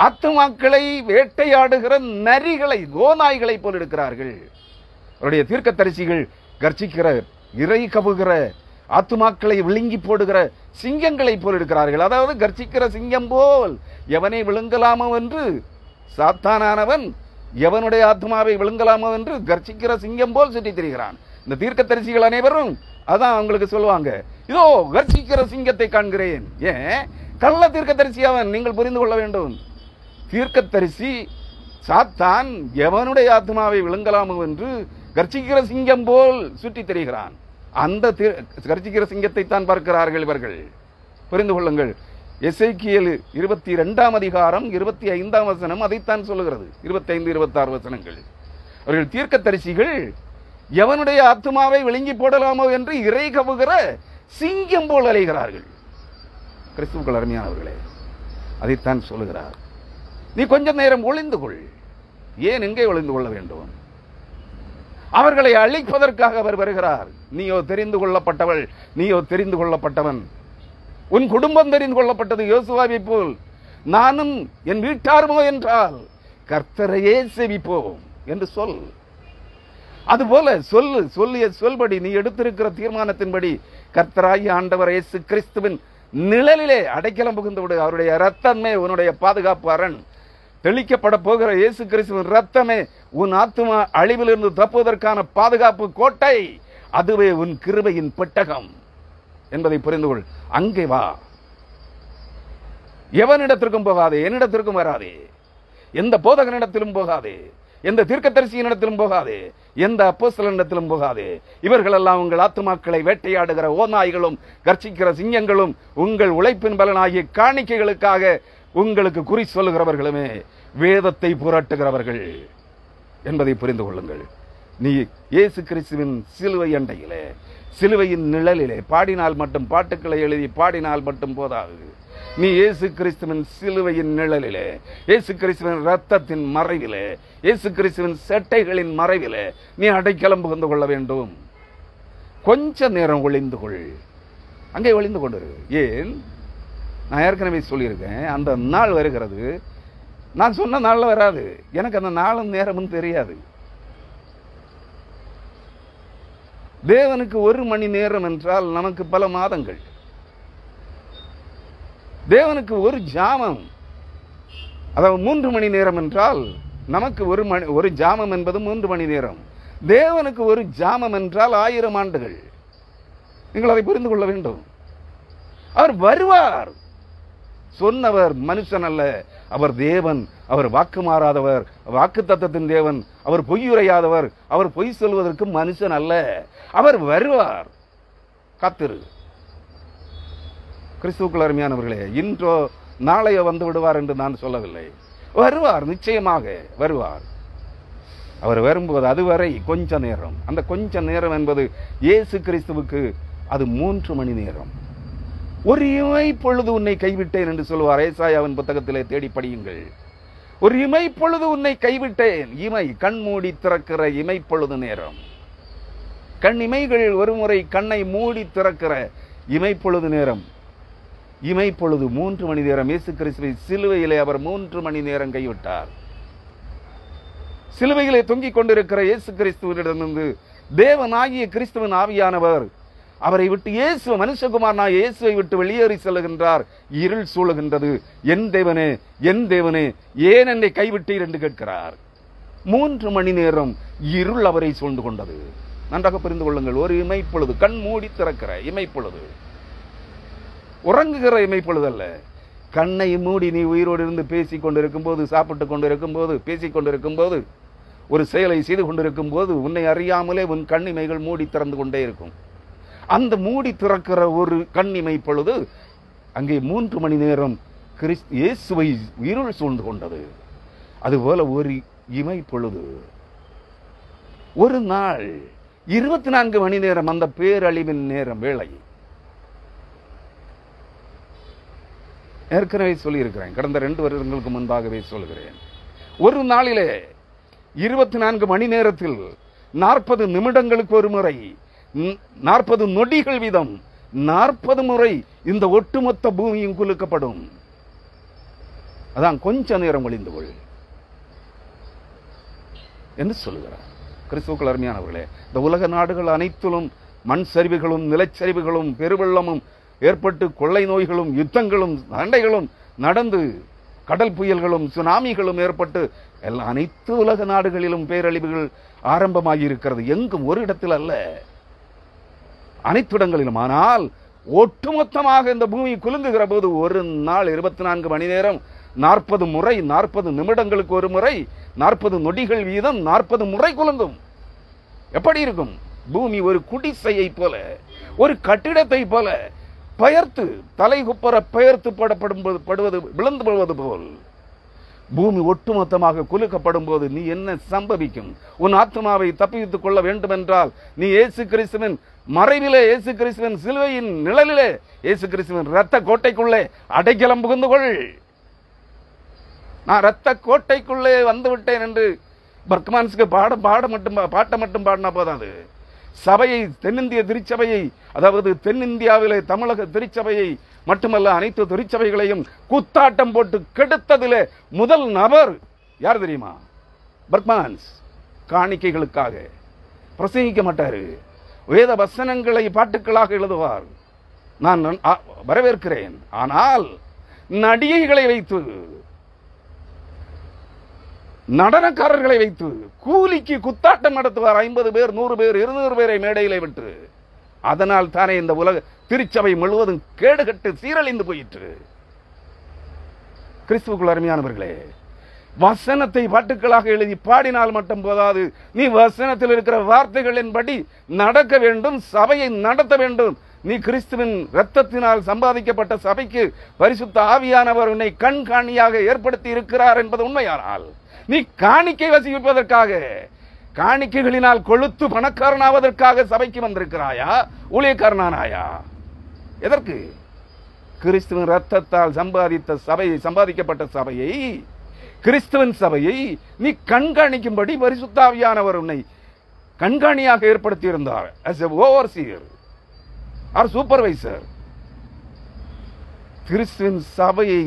ஆத்துமாக்களை வேட்டையாடுகிற நரிகளை, கோநாய்களை போல இருக்கிறார்கள். அவருடைய தீர்க்கதரிசிகள் கர்ச்சிக்கிற, இறை கவுகிற, ஆத்துமாக்களை விழுங்கி போடுகிற சிங்கங்களை போல் இருக்கிறார்கள். அதாவது கர்ச்சிக்கிற சிங்கம் போல் எவனை விழுங்கலாமோ என்று சாத்தானானவன் எவனுடைய ஆத்மாவை விழுங்கலாமோ என்று கர்ச்சிக்கிற சிங்கம் போல் சுற்றி திரிகிறான். இந்த தீர்க்கதரிசிகள் அனைவரும் அதான் அவங்களுக்கு சொல்லுவாங்க, இதோ கர்ச்சிக்கிற சிங்கத்தை காண்கிறேன். ஏன்? கள்ள தீர்க்கதரிசி அவன், நீங்கள் புரிந்து கொள்ள வேண்டும். தீர்க்கதரிசி சாத்தான் எவனுடைய ஆத்மாவை விழுங்கலாமோ என்று கர்ச்சிக்கிற சிங்கம் போல் சுற்றி திரிகிறான். அந்த கர்ச்சிக்கிற சிங்கத்தை தான் பார்க்கிறார்கள் இவர்கள். புரிந்து கொள்ளுங்கள். எசேக்கியேல் 22ஆம் அதிகாரம் 25ஆம் வசனம் அதைத்தான் சொல்லுகிறது. 25, 26 வசனங்கள். அவர்கள் தீர்க்கதரிசிகள் எவனுடைய ஆத்துமாவை விழுங்கி போடலாமோ என்று இறை கவுகிற சிங்கம் போல் அலைகிறார்கள். கிறிஸ்துவுக்குள் அருமையானவர்களே, அதைத்தான் சொல்லுகிறார். நீ கொஞ்சம் நேரம் ஒளிந்து கொள். ஏன் எங்கே ஒளிந்து கொள்ள வேண்டும்? அவர்களை அழிப்பதற்காக அவர் வருகிறார். நீயோ தெரிந்து கொள்ளப்பட்டவள், நீயோ தெரிந்து கொள்ளப்பட்டவன். உன் குடும்பம் தெரிந்து கொள்ளப்பட்டது யோசுவாவை போல். நானும் என் வீட்டாருமோ என்றால் கர்த்தரையே சேவிப்போம் என்று சொல். அதுபோல சொல்லிய சொல்படி, நீ எடுத்திருக்கிற தீர்மானத்தின்படி கர்த்தராகிய ஆண்டவர் இயேசு கிறிஸ்துவின் நிழலிலே அடைக்கலம் புகுந்து விடு. அவருடைய இரத்தமே உன்னுடைய பாதுகாப்பு அரண். தெளிக்கப்பட போகிற இயேசு கிறிஸ்துவின் இரத்தமே உன் ஆத்துமா அழிவிலிருந்து தப்புவதற்கான பாதுகாப்பு கோட்டை. அதுவே உன் கிருபையின் பெட்டகம் என்பதை புரிந்து கொள். அங்கே வா. எவனிடத்திற்கும் போகாதே, என்னிடத்திற்கும் வராதே, எந்த போதகனிடத்திலும் போகாதே, எந்த தீர்க்கதரிசியினிடத்திலும் போகாதே, எந்த அப்போஸ்தலனிடத்திலும் போகாதே. இவர்கள் எல்லாம் உங்கள் ஆத்துமாக்களை வேட்டையாடுகிற ஓநாய்களும் கர்ச்சிக்கிற சிங்கங்களும் உங்கள் உழைப்பின் பலனாகிய காணிக்கைகளுக்காக உங்களுக்கு குறி சொல்லுகிறவர்களுமே, வேதத்தை புரட்டுகிறவர்கள் என்பதை புரிந்து கொள்ளுங்கள். நீ இயேசு கிறிஸ்துவின் சிலுவை அண்டையிலே, சிலுவையின் நிழலிலே பாடினால் மட்டும், பாட்டுக்களை எழுதி பாடினால் மட்டும் போதாது. நீ இயேசு கிறிஸ்துவின் சிலுவையின் நிழலிலே, இயேசு கிறிஸ்துவின் இரத்தத்தின் மறைவிலே, இயேசு கிறிஸ்துவின் செட்டைகளின் மறைவிலே நீ அடைக்கலம் புகுந்து கொள்ள வேண்டும். கொஞ்ச நேரம் ஒளிந்து கொள். அங்கே ஒளிந்து கொண்டிரு. ஏன்? நான் ஏற்கனவே சொல்லியிருக்கேன், அந்த நாள் வருகிறது. நான் சொன்ன நாளில் வராது. எனக்கு அந்த நாளும் நேரமும் தெரியாது. தேவனுக்கு 1 மணி நேரம் என்றால் நமக்கு பல மாதங்கள். தேவனுக்கு ஒரு ஜாமம், அதாவது 3 மணி நேரம் என்றால் நமக்கு ஒரு ஜாமம் என்பது 3 மணி நேரம். தேவனுக்கு ஒரு ஜாமம் என்றால் 1000 ஆண்டுகள். நீங்கள் அதை புரிந்து கொள்ள வேண்டும். அவர் வருவார். சொன்னவர் மனுஷன் அல்ல, அவர் தேவன். அவர் வாக்கு மாறாதவர், வாக்கு தத்தத்தின் தேவன். அவர் பொய்யுரையாதவர், அவர் பொய் சொல்வதற்கு மனுஷன் அல்ல. அவர் வருவார், காத்திரு. கிறிஸ்துவுக்குள் அருமையானவர்களே, இன்றோ நாளையோ வந்து விடுவார் என்று நான் சொல்லவில்லை. வருவார், நிச்சயமாக வருவார். அவர் வரும்போது அதுவரை கொஞ்ச நேரம். அந்த கொஞ்ச நேரம் என்பது இயேசு கிறிஸ்துவுக்கு அது 3 மணி நேரம். ஒரு இமை பொழுது உன்னை கைவிட்டேன் என்று சொல்வார். ஏசாயாவின் புத்தகத்திலே தேடி படியுங்கள். ஒரு இமை பொழுது உன்னை கைவிட்டேன். இமை, கண் மூடி திறக்கிற இமை பொழுது நேரம். கண் இமைகள் ஒரு முறை கண்ணை மூடி திறக்கிற இமை பொழுது நேரம். இமை பொழுது 3 மணி நேரம். இயேசு கிறிஸ்துவை சிலுவையிலே அவர் 3 மணி நேரம் கைவிட்டார். சிலுவையிலே தொங்கிக் கொண்டிருக்கிற இயேசு கிறிஸ்துவிடமிருந்து தேவனாகிய கிறிஸ்துவின் ஆவியானவர் அவரை விட்டு, இயேசு மனுஷகுமாரனாகிய இயேசுவை விட்டு வெளியேறி செல்லுகின்றார். இருள் சூழுகின்றது. என் தேவனே, என் தேவனே, ஏன் என்னை கைவிட்டீர் என்று கேட்கிறார். 3 மணி நேரம் இருள் அவரை சூழ்ந்து கொண்டது. நன்றாக புரிந்து கொள்ளுங்கள். ஒரு இமைப்பொழுது, கண் மூடி திறக்கிற இமைப்பொழுது, உறங்குகிற இமைப்பொழுது அல்ல. கண்ணை மூடி நீ உயிரோடு இருந்து பேசிக் கொண்டிருக்கும் போது, சாப்பிட்டு கொண்டிருக்கும் போது, பேசிக் கொண்டிருக்கும் போது, ஒரு செயலை செய்து கொண்டிருக்கும் போது உன்னை அறியாமலே உன் கண்ணிமைகள் மூடி திறந்து கொண்டே இருக்கும். அந்த மூடி திறக்கிற ஒரு கண்ணிமை பொழுது அங்கே 3 மணி நேரம் இயேசுவை இருள் சூழ்ந்து கொண்டது. அதுபோல ஒரு இமை பொழுது, ஒரு நாள் 24 மணி நேரம், அந்த பேரழிவின் நேரம், வேளை. ஏற்கனவே சொல்லியிருக்கிறேன், கடந்த 2 வருடங்களுக்கு முன்பாகவே சொல்கிறேன். ஒரு நாளிலே 24 மணி நேரத்தில் 40 நிமிடங்களுக்கு ஒரு முறை, 40 நொடிகள் வீதம் 40 முறை இந்த ஒட்டுமொத்த பூமியும் குலுக்கப்படும். அதான் கொஞ்ச நேரம் ஒளிந்து கொள் என்று சொல்லுகிறார். கிறிஸ்துவுக்குள் அருமையானவர்களே, இந்த உலக நாடுகள் அனைத்திலும் மண் சரிவுகளும் நிலச்சரிவுகளும் பெருவெள்ளமும் ஏற்பட்டு, கொள்ளை நோய்களும் யுத்தங்களும் சண்டைகளும் நடந்து, கடல் புயல்களும் சுனாமிகளும் ஏற்பட்டு, அனைத்து உலக நாடுகளிலும் பேரழிவுகள் ஆரம்பமாகி இருக்கிறது. எங்கும் ஒரு இடத்தில் அல்ல, அனைத்து இடங்களிலும். ஆனால் ஒட்டுமொத்தமாக இந்த பூமி குலுங்குகிற போது ஒரு நாள் 24 மணி நேரம் 40 முறை, 40 நிமிடங்களுக்கு ஒரு முறை, 40 நொடிகள் வீதம் 40 முறை குலுங்கும். எப்படி இருக்கும்? பூமி ஒரு குடிசையை போல, ஒரு கட்டிடத்தை போல பெயர்த்து, தலைகுப்பர பெயர்த்து படுவது, விழுந்து போவது போல் பூமி ஒட்டுமொத்தமாக குலுக்கப்படும் போது நீ என்ன சம்பவிக்கும்? உன் ஆத்மாவை தப்பித்துக் கொள்ள வேண்டும் என்றால் நீ இயேசு கிறிஸ்துவின் மறைவிலே, இயேசு கிறிஸ்துவின் சிலுவையின் நிழலிலே, இயேசு கிறிஸ்துவின் இரத்த கோட்டைக்குள்ளே அடைக்கலம் புகுந்து கொள். நான் இரத்த கோட்டைக்குள்ளே வந்து விட்டேன் என்று பர்க்மான்ஸ்க்கு பாட்டை மட்டும் பாடினா போதாது. சபையை, தென்னிந்திய திருச்சபையை, அதாவது தென்னிந்தியாவிலே தமிழக திருச்சபையை மட்டுமல்ல, அனைத்து திருச்சபைகளையும் குத்தாட்டம் போட்டு கெடுத்ததிலே முதல் நபர் யார் தெரியுமா? பர்க்மான்ஸ். காணிக்கைகளுக்காக பிரசங்கிக்க மாட்டாரு, வேத வசனங்களை பாட்டுக்களாக எழுதுவார். நான் வரவேற்கிறேன். ஆனால் நடிகைகளை வைத்து, நடனக்காரர்களை வைத்து கூலிக்கு குத்தாட்டம் நடத்துவார். 50 பேர், 100 பேர், 200 பேரை மேடையிலே விட்டு. அதனால் தானே இந்த உலக திருச்சபை முழுவதும் கேடுகட்டு சீரழிந்து போயிற்று. கிறிஸ்துவுக்குள் அருமையானவர்களே, வசனத்தை பாட்டுக்களாக எழுதி பாடினால் மட்டும் போதாது. நீ வசனத்தில் இருக்கிற வார்த்தைகளின்படி நடக்க வேண்டும், சபையை நடத்த வேண்டும். நீ கிறிஸ்துவின் இரத்தத்தினால் சம்பாதிக்கப்பட்ட சபைக்கு பரிசுத்த ஆவியானவர் உன்னை கண்காணியாக ஏற்படுத்தி இருக்கிறார் என்பது உண்மையானால், நீ காணிக்கை வசூலிப்பதற்காக, காணிக்கைகளினால் கொழுத்து பணக்காரனாவதற்காக சபைக்கு வந்திருக்கிறாயா? ஊழியக்காரனானாயா? எதற்கு? கிறிஸ்துவின் இரத்தத்தால் சம்பாதிக்கப்பட்ட சபையை, கிறிஸ்துவின் சபையை நீ கண்காணிக்கும்படி பரிசுத்த ஆவியானவர் உன்னை கண்காணியாக ஏற்படுத்தி இருந்தார். as a overseer or supervisor. கிறிஸ்துவின் சபையை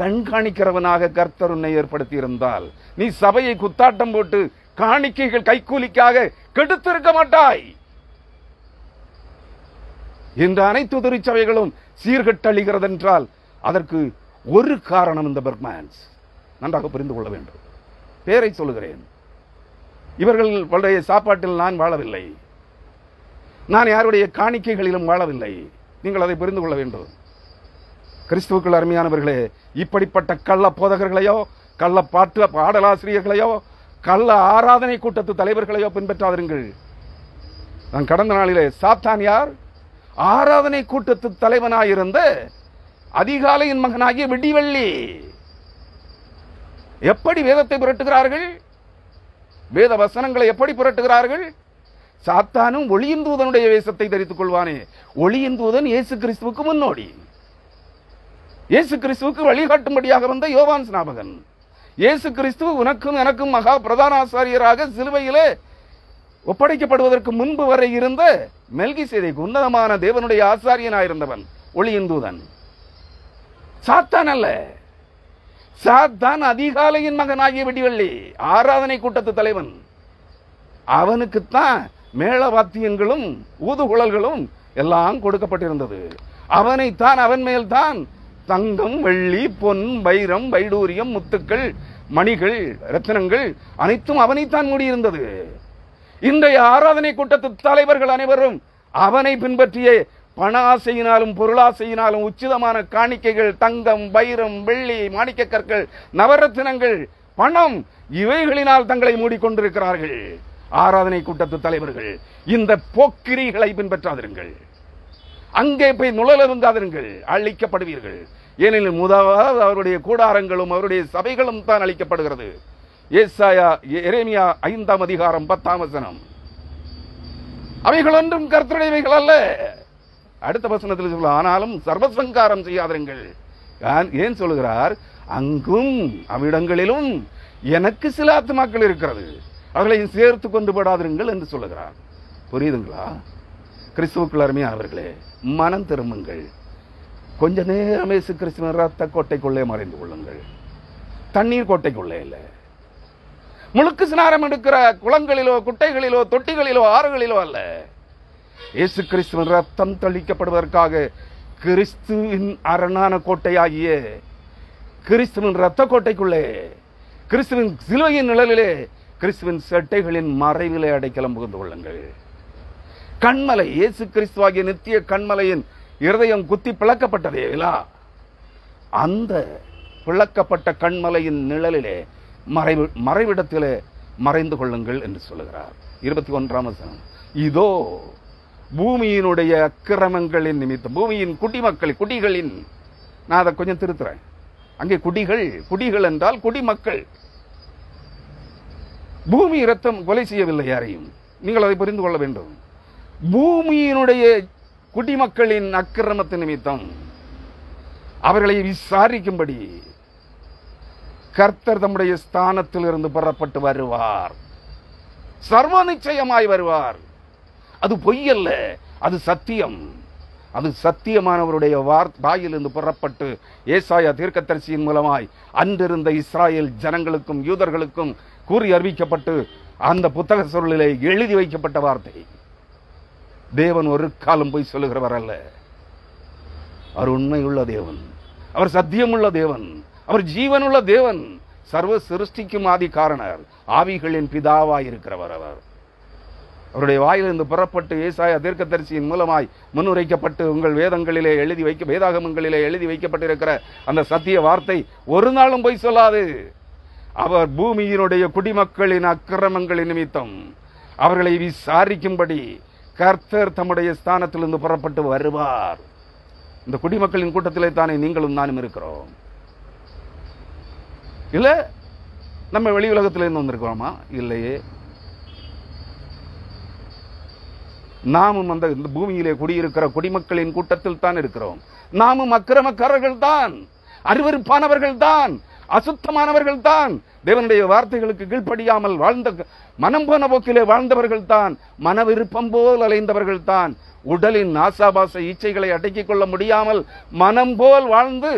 கண்காணிக்கிறவனாக கர்த்தர் உன்னை ஏற்படுத்தி இருந்தால் நீ சபையை குத்தாட்டம் போட்டு காணிக்கைகள் கைக்கூலிக்காக கெடுத்திருக்க மாட்டாய். இந்த அனைத்து திருச்சபைகளும் சீர்கட்டழிகிறது என்றால் அதற்கு ஒரு காரணம் இந்த பர்க்மான்ஸ். நன்றாக புரிந்து கொள்ள வேண்டும். பேரை சொல்லுகிறேன். இவர்களுடைய சாப்பாட்டில் நான் வாழவில்லை, நான் யாருடைய காணிக்கைகளிலும் வாழவில்லை. நீங்கள் அதை புரிந்து கொள்ள வேண்டும். கிறிஸ்துவுக்குள் அருமையானவர்களே, இப்படிப்பட்ட கள்ள போதகர்களையோ, கள்ள பாடலாசிரியர்களையோ, கள்ள ஆராதனை கூட்டத்து தலைவர்களையோ பின்பற்றாதீர்கள். நான் கடந்த நாளிலே சாத்தான் யார்? ஆராதனை கூட்டத்து தலைவனாயிருந்த அதிகாலையின் மகனாகிய விடிவெள்ளி. எப்படி வேதத்தை புரட்டுகிறார்கள்? வேத வசனங்களை எப்படி புரட்டுகிறார்கள்? சாத்தானும் ஒளியின் தூதனுடைய வேஷத்தை தரித்துக் கொள்வானே. ஒளியின் தூதன் இயேசு கிறிஸ்துவுக்கு முன்னோடி, இயேசு கிறிஸ்துவுக்கு வழிகாட்டும்படியாக வந்த யோவான் ஸ்நாபகன். இயேசு கிறிஸ்து உனக்கும் எனக்கும் மகா பிரதான ஆசாரியராக சிலுவையிலே ஒப்படைக்கப்படுவதற்கு முன்பு வரை இருந்த மெல்கிசேதேக்கு உன்னதமான தேவனுடைய ஆசாரியனாயிருந்தவன் ஒளியின் தூதன். சாத்தான் அல்ல. சாத்தான் அதிகாலையின் மகனாகிய விடிவெள்ளி, ஆராதனை கூட்டத்து தலைவன். அவனுக்குத்தான் மேள வாத்தியங்களும் ஊதுகுழல்களும் எல்லாம் கொடுக்கப்பட்டிருந்தது. அவனைத்தான், அவன் மேல்தான் தங்கம், வெள்ளி, பொன், வைரம், வைடூரியம், முத்துக்கள், மணிகள், ரத்தினங்கள் அனைத்தும் அவனைத்தான் மூடியிருந்தது. இன்றைய ஆராதனை கூட்டத்து தலைவர்கள் அனைவரும் அவனை பின்பற்றிய பண ஆசையினாலும் பொருளாசையினாலும் உச்சிதமான காணிக்கைகள், தங்கம், வைரம், வெள்ளி, மாணிக்க கற்கள், நவரத்தினங்கள், பணம், இவைகளினால் தங்களை மூடிக்கொண்டிருக்கிறார்கள். ஆராதனை கூட்டத்து தலைவர்கள், இந்த போக்கிரிகளை பின்பற்றாதிருங்கள். அங்கே போய் நுழைந்தாதிருங்கள், அழிக்கப்படுவீர்கள். ஏனெனில் முதலாவது அவருடைய கூடாரங்களும் அவருடைய சபைகளும் தான் அழிக்கப்படுகிறது. எரேமியா 5ஆம் அதிகாரம் 10ஆம் வசனம். அவைகள் ஒன்றும் கர்த்தருடையவைகள் அல்ல. அடுத்த வசனத்தில் சொல்ல, ஆனாலும் சர்வசங்காரம் செய்யாதிருங்கள். ஏன் சொல்லுகிறார்? அங்கும் அவ்விடங்களிலும் எனக்கு சில ஆத்துமாக்கள் இருக்கிறது, அவர்களை சேர்த்து கொண்டு போடாதிருங்கள் என்று சொல்லுகிறார். புரியுதுங்களா? கிறிஸ்துவுக்குள் அருமையானவர்களே, மனம் திரும்புங்கள். கொஞ்ச நேரம் இயேசு கிறிஸ்துவின் ரத்த கோட்டைக்குள்ளே மறைந்து கொள்ளுங்கள். தண்ணீர் கோட்டைக்குள்ளே இல்லை. முழுக்கு ஸ்நானம் எடுக்கிற குளங்களிலோ, குட்டைகளிலோ, தொட்டிகளிலோ, ஆறுகளிலோ அல்ல. இயேசு கிறிஸ்துவின் ரத்தம் தெளிக்கப்படுவதற்காக கிறிஸ்துவின் அரணான கோட்டையாகிய கிறிஸ்துவின் ரத்த கோட்டைக்குள்ளே, கிறிஸ்துவின் சிலுவையின் நிழலிலே, கிறிஸ்துவின் செட்டைகளின் மறைவிலே அடைக்கலம் புகுந்து கொள்ளுங்கள். கண்மலை, இயேசு கிறிஸ்துவாகிய நித்திய கண்மலையின் இருதயம் குத்தி பிளக்கப்பட்டதே இல்லா, அந்த பிளக்கப்பட்ட கண்மலையின் நிழலிலே மறைவிடத்திலே மறைந்து கொள்ளுங்கள் என்று சொல்லுகிறார். 21ஆம் வசனம். இதோ பூமியினுடைய அக்கிரமங்களின் நிமித்தம், பூமியின் குடிகளின், நான் அதை கொஞ்சம் திருத்துறேன். அங்கே குடிகள் என்றால் குடிமக்கள். பூமி ரத்தம் கொலை செய்யவில்லை யாரையும், நீங்கள் அதை புரிந்து கொள்ள வேண்டும். பூமியினுடைய குடிமக்களின் அக்கிரமத்தின் நிமித்தம் அவர்களை விசாரிக்கும்படி கர்த்தர் தம்முடைய ஸ்தானத்தில் இருந்து புறப்பட்டு வருவார். சர்வ நிச்சயமாய் வருவார். அது பொய்யல்ல, அது சத்தியம். அது சத்தியமானவருடைய வாயிலிருந்து புறப்பட்டு ஏசாயா தீர்க்கதரிசியின் மூலமாய் அன்றிருந்த இஸ்ராயேல் ஜனங்களுக்கும் யூதர்களுக்கும் கூறி அறிவிக்கப்பட்டு அந்த புத்தக சொல்லிலே எழுதி வைக்கப்பட்ட வார்த்தை. தேவன் ஒரு காலம் போய் சொல்லுகிறவர் அல்ல. அவர் உண்மையுள்ள தேவன், அவர் சத்தியமுள்ள தேவன், அவர் ஜீவனுள்ள தேவன், சர்வ சிருஷ்டிக்கும் ஆதி காரணர், ஆவிகளின் பிதாவாய் இருக்கிறவர். அவருடைய வாயிலிருந்து புறப்பட்டு ஏசாயா தீர்க்கதரிசியின் மூலமாய் முன்னுரைக்கப்பட்டு உங்கள் வேதங்களிலே வேதாகமங்களிலே எழுதி வைக்கப்பட்டிருக்கிற அந்த சத்திய வார்த்தை ஒரு நாளும் போய் சொல்லாது. அவர் பூமியினுடைய குடிமக்களின் அக்கிரமங்களின் நிமித்தம் அவர்களை விசாரிக்கும்படி கர்த்தர் தம்முடைய ஸ்தானத்திலிருந்து புறப்பட்டு வருவார். இந்த குடிமக்களின் கூட்டத்திலே தானே நீங்களும் நானும் இருக்கிறோம். இல்ல நம்ம வெளி உலகத்திலிருந்து வந்திருக்கிறோமா? இல்லையே. நாமும் அந்த இந்த பூமியிலே குடியிருக்கிற குடிமக்களின் கூட்டத்தில் தான் இருக்கிறோம். நாமும் அக்கிரமக்காரர்கள் தான், அருவருப்பானவர்கள் தான், அசுத்தமானவர்கள் தான், தேவனுடைய வார்த்தைகளுக்கு கீழ்ப்படியாமல் வாழ்ந்த, மனம் போன போக்கிலே வாழ்ந்தவர்கள் தான், மன விருப்பம் போல் அலைந்தவர்கள் தான், உடலின் ஆசாபாச இச்சைகளை அடக்கிக் கொள்ள முடியாமல் மனம் போல் வாழ்ந்து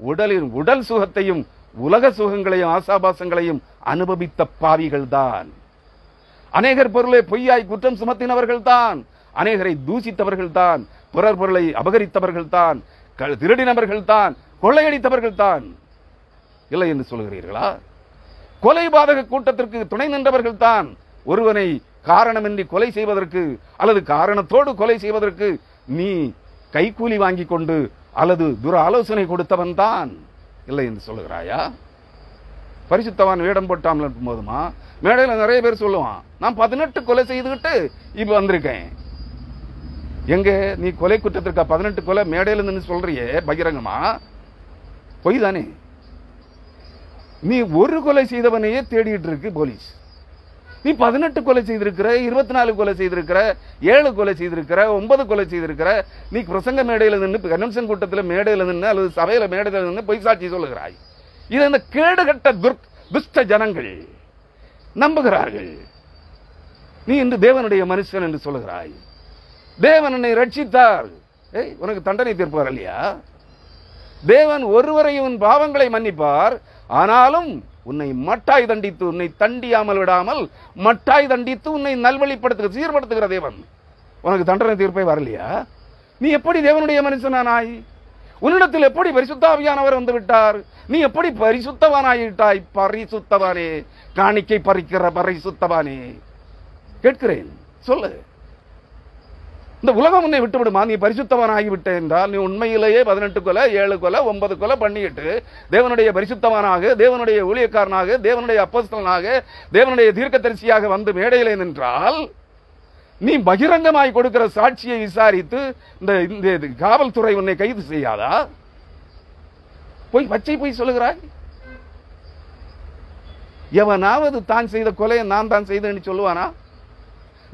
உடலின் உடல் சுகத்தையும் உலக சுகங்களையும் ஆசாபாசங்களையும் அனுபவித்த பாவிகள் தான். அநேகர் பொருளை பொய்யாய் குற்றம் சுமத்தினவர்கள் தான், அநேகரை தூசித்தவர்கள் தான், பிறர் பொருளை அபகரித்தவர்கள் தான், திருடினவர்கள் தான், கொள்ளையடித்தவர்கள் தான். இல்லை என்று சொல்கிறீர்களா? கொலை பாதக கூட்டத்திற்கு துணை நின்றவர்கள் தான். ஒருவனை காரணமின்றி கொலை செய்வதற்கு அல்லது காரணத்தோடு கொலை செய்வதற்கு நீ கைக்கூலி வாங்கி கொண்டு அல்லது துர ஆலோசனை கொடுத்தவன் தான் இல்லை என்று சொல்லுகிறாயா? பரிசுத்தவான் வேடம் போட்டாமல் இருக்கும் போதுமா மேடையில் நிறைய பேர் சொல்லுவான், நான் 18 கொலை செய்துகிட்டு இப்ப வந்திருக்கேன். எங்க நீ கொலை குற்றத்திற்கா 18 கொலை மேடையில இருந்து சொல்றியே பகிரங்கமா? பொய் தானே. நீ ஒரு கொலை செய்தவனையே தேடிட்டு இருக்கு போலீஸ். நீ 18 கொலை செய்திருக்கிற, 24 கொலை செய்திருக்கிற, 7 கொலை செய்திருக்கிற, 9 கொலை செய்திருக்கிற. நீ பிரசங்க மேடையில நின்று, கன்வென்ஷன் கூட்டத்தில் மேடையில நின்று அல்லது சபையில மேடையில நின்று பொய் சாட்சி சொல்லுகிறாய். இது இந்த கேடுகட்ட துஷ்ட ஜனங்கள் நம்புகிறார்கள். நீ இன்று தேவனுடைய மனுஷன் என்று சொல்லுகிறாய். தேவன் என்னை ரட்சித்தார், உனக்கு தண்டனை தீர்ப்பார் இல்லையா? தேவன் ஒருவரையும் உன் பாவங்களை மன்னிப்பார், ஆனாலும் உன்னை மட்டாய் தண்டித்து, உன்னை தண்டியாமல் விடாமல் மட்டாய் தண்டித்து உன்னை நல்வழிப்படுத்து சீர்படுத்துகிற தேவன் உனக்கு தண்டனை தீர்ப்பை வரலையா? நீ எப்படி தேவனுடைய மனுஷனானாய்? உன்னிடத்தில் எப்படி பரிசுத்தாவியானவர் வந்து விட்டார்? நீ எப்படி பரிசுத்தவானாயிட்டாய்? பரிசுத்தவானே, காணிக்கை பறிக்கிற பரிசுத்தவானே, கேட்கிறேன் சொல்லு. இந்த உலகம் உன்னை விட்டு விடுமா? நீ பரிசுத்தவன் ஆகிவிட்ட என்றால் நீ உண்மையிலேயே 18 கொலை, 7 கொலை, 9 கொலை பண்ணிட்டு தேவனுடைய பரிசுத்தவானாக, தேவனுடைய ஊழியக்காரனாக, தேவனுடைய அப்போஸ்தலனாக, தேவனுடைய தீர்க்கதரிசியாக வந்து மேடையிலே நின்றால் நீ பகிரங்கமாய் கொடுக்கிற சாட்சியை விசாரித்து இந்த காவல்துறை உன்னை கைது செய்யாதா? போய் பச்சை போய் சொல்லுகிறாய். எவனாவது தான் செய்த கொலையை நான் தான் செய்தேன்னு சொல்லுவானா?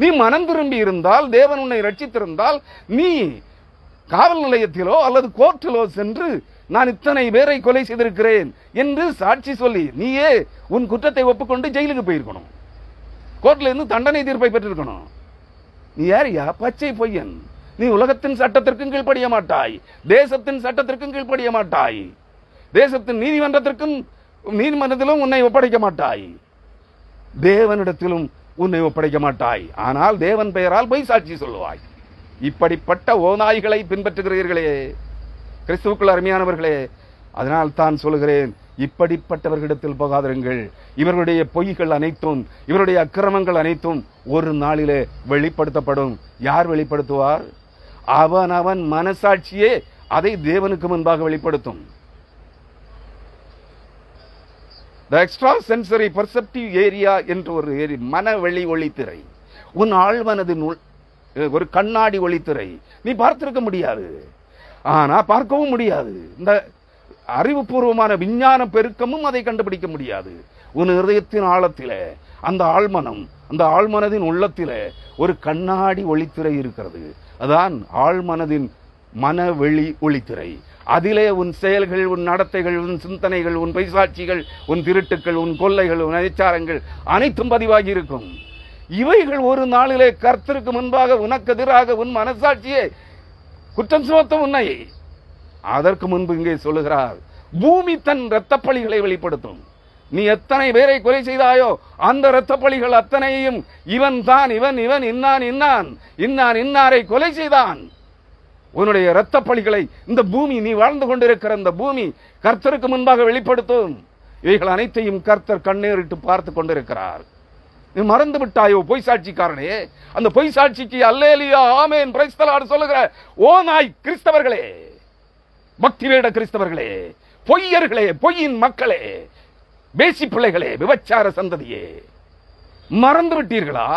நீ மனம் திரும்பி இருந்தால், தேவன் உன்னை ரட்சித்திருந்தால், நீ காவல் நிலையத்திலோ அல்லது கோர்ட்டிலோ சென்று நான் இத்தனை பேரை கொலை செய்திருக்கிறேன் என்று சாட்சி சொல்லி நீயே உன் குற்றத்தை ஒப்புக்கொண்டு ஜெயிலுக்கு போயிருக்கணும். கோர்ட்ல இருந்து தண்டனை தீர்ப்பை பெற்றிருக்கணும். நீ யாரியா? பச்சை பொய்யன். நீ உலகத்தின் சட்டத்திற்கும் கீழ்ப்படிய மாட்டாய், தேசத்தின் சட்டத்திற்கும் கீழ்ப்படிய மாட்டாய், தேசத்தின் நீதிமன்றத்திலும் உன்னை ஒப்படைக்க மாட்டாய், தேவனிடத்திலும் உன்னை ஒப்படைக்க மாட்டாய். ஆனால் தேவன் பெயரால் பொய் சாட்சி சொல்லுவாய். இப்படிப்பட்ட ஓநாய்களை பின்பற்றுகிறீர்களே கிறிஸ்துவுக்குள் அருமையானவர்களே. அதனால் தான் சொல்லுகிறேன், இப்படிப்பட்டவர்களிடத்தில் போகாதிருங்கள். இவர்களுடைய பொய்கள் அனைத்தும், இவருடைய அக்கிரமங்கள் அனைத்தும் ஒரு நாளிலே வெளிப்படுத்தப்படும். யார் வெளிப்படுத்துவார்? அவன் மனசாட்சியே அதை தேவனுக்கு முன்பாக வெளிப்படுத்தும். The extrasensory perceptive area என்று ஒரு மனவெளி ஒளித்திரை, உன் ஆழ்மனதின் ஒரு கண்ணாடி ஒளித்திரை. நீ பார்த்திருக்க முடியாது, ஆனா பார்க்கவும் முடியாது. இந்த அறிவுபூர்வமான விஞ்ஞான பெருக்கமும் அதை கண்டுபிடிக்க முடியாது. உன் இதயத்தின் ஆழத்திலே, அந்த ஆழ்மனம், அந்த ஆழ்மனதின் உள்ளத்திலே ஒரு கண்ணாடி ஒளித்திரை இருக்கிறது. அதான் ஆழ்மனதின் மனவெளி ஒளித்திரை. அதிலே உன் செயல்கள், உன் நடத்தைகள், உன் சிந்தனைகள், உன் பைசாட்சிகள், உன் திருட்டுக்கள், உன் கொள்ளைகள், உன் அச்சாரங்கள் அனைத்தும் பதிவாகி இருக்கும். இவைகள் ஒரு நாளிலே கர்த்தருக்கு முன்பாக உனக்கு எதிராக உன் மனசாட்சியை குற்றம் சுமத்தும் உன்னை. அதற்கு முன்பு இங்கே சொல்லுகிறார், பூமி தன் இரத்தப்பழிகளை வெளிப்படுத்தும். நீ எத்தனை பேரை கொலை செய்தாயோ அந்த இரத்தப்பழிகள் அத்தனையும் இவன் தான், இவன் இவன் இன்னான் இன்னான் இன்னான் இன்னாரை கொலை செய்தான். உன்னுடைய இரத்தப்பழிகளை இந்த பூமி, நீ வாழ்ந்து கொண்டிருக்கிற இந்த பூமி கர்த்தருக்கு முன்பாக வெளிப்படுத்தும். இவைகள் அனைத்தையும் கர்த்தர் கண்ணேறிட்டு பார்த்து கொண்டிருக்கிறார். நீ மறந்து விட்டாயோ பொய் சாட்சிக்காரனே? அந்த பொய் சாட்சிக்கு hallelujah amen praise the Lord சொல்லுகிற ஓநாய் கிறிஸ்தவர்களே, பக்தி வேட கிறிஸ்தவர்களே, பொய்யர்களே, பொய்யின் மக்களே, பேசி பிள்ளைகளே, விபச்சார சந்ததியே, மறந்து விட்டீர்களா?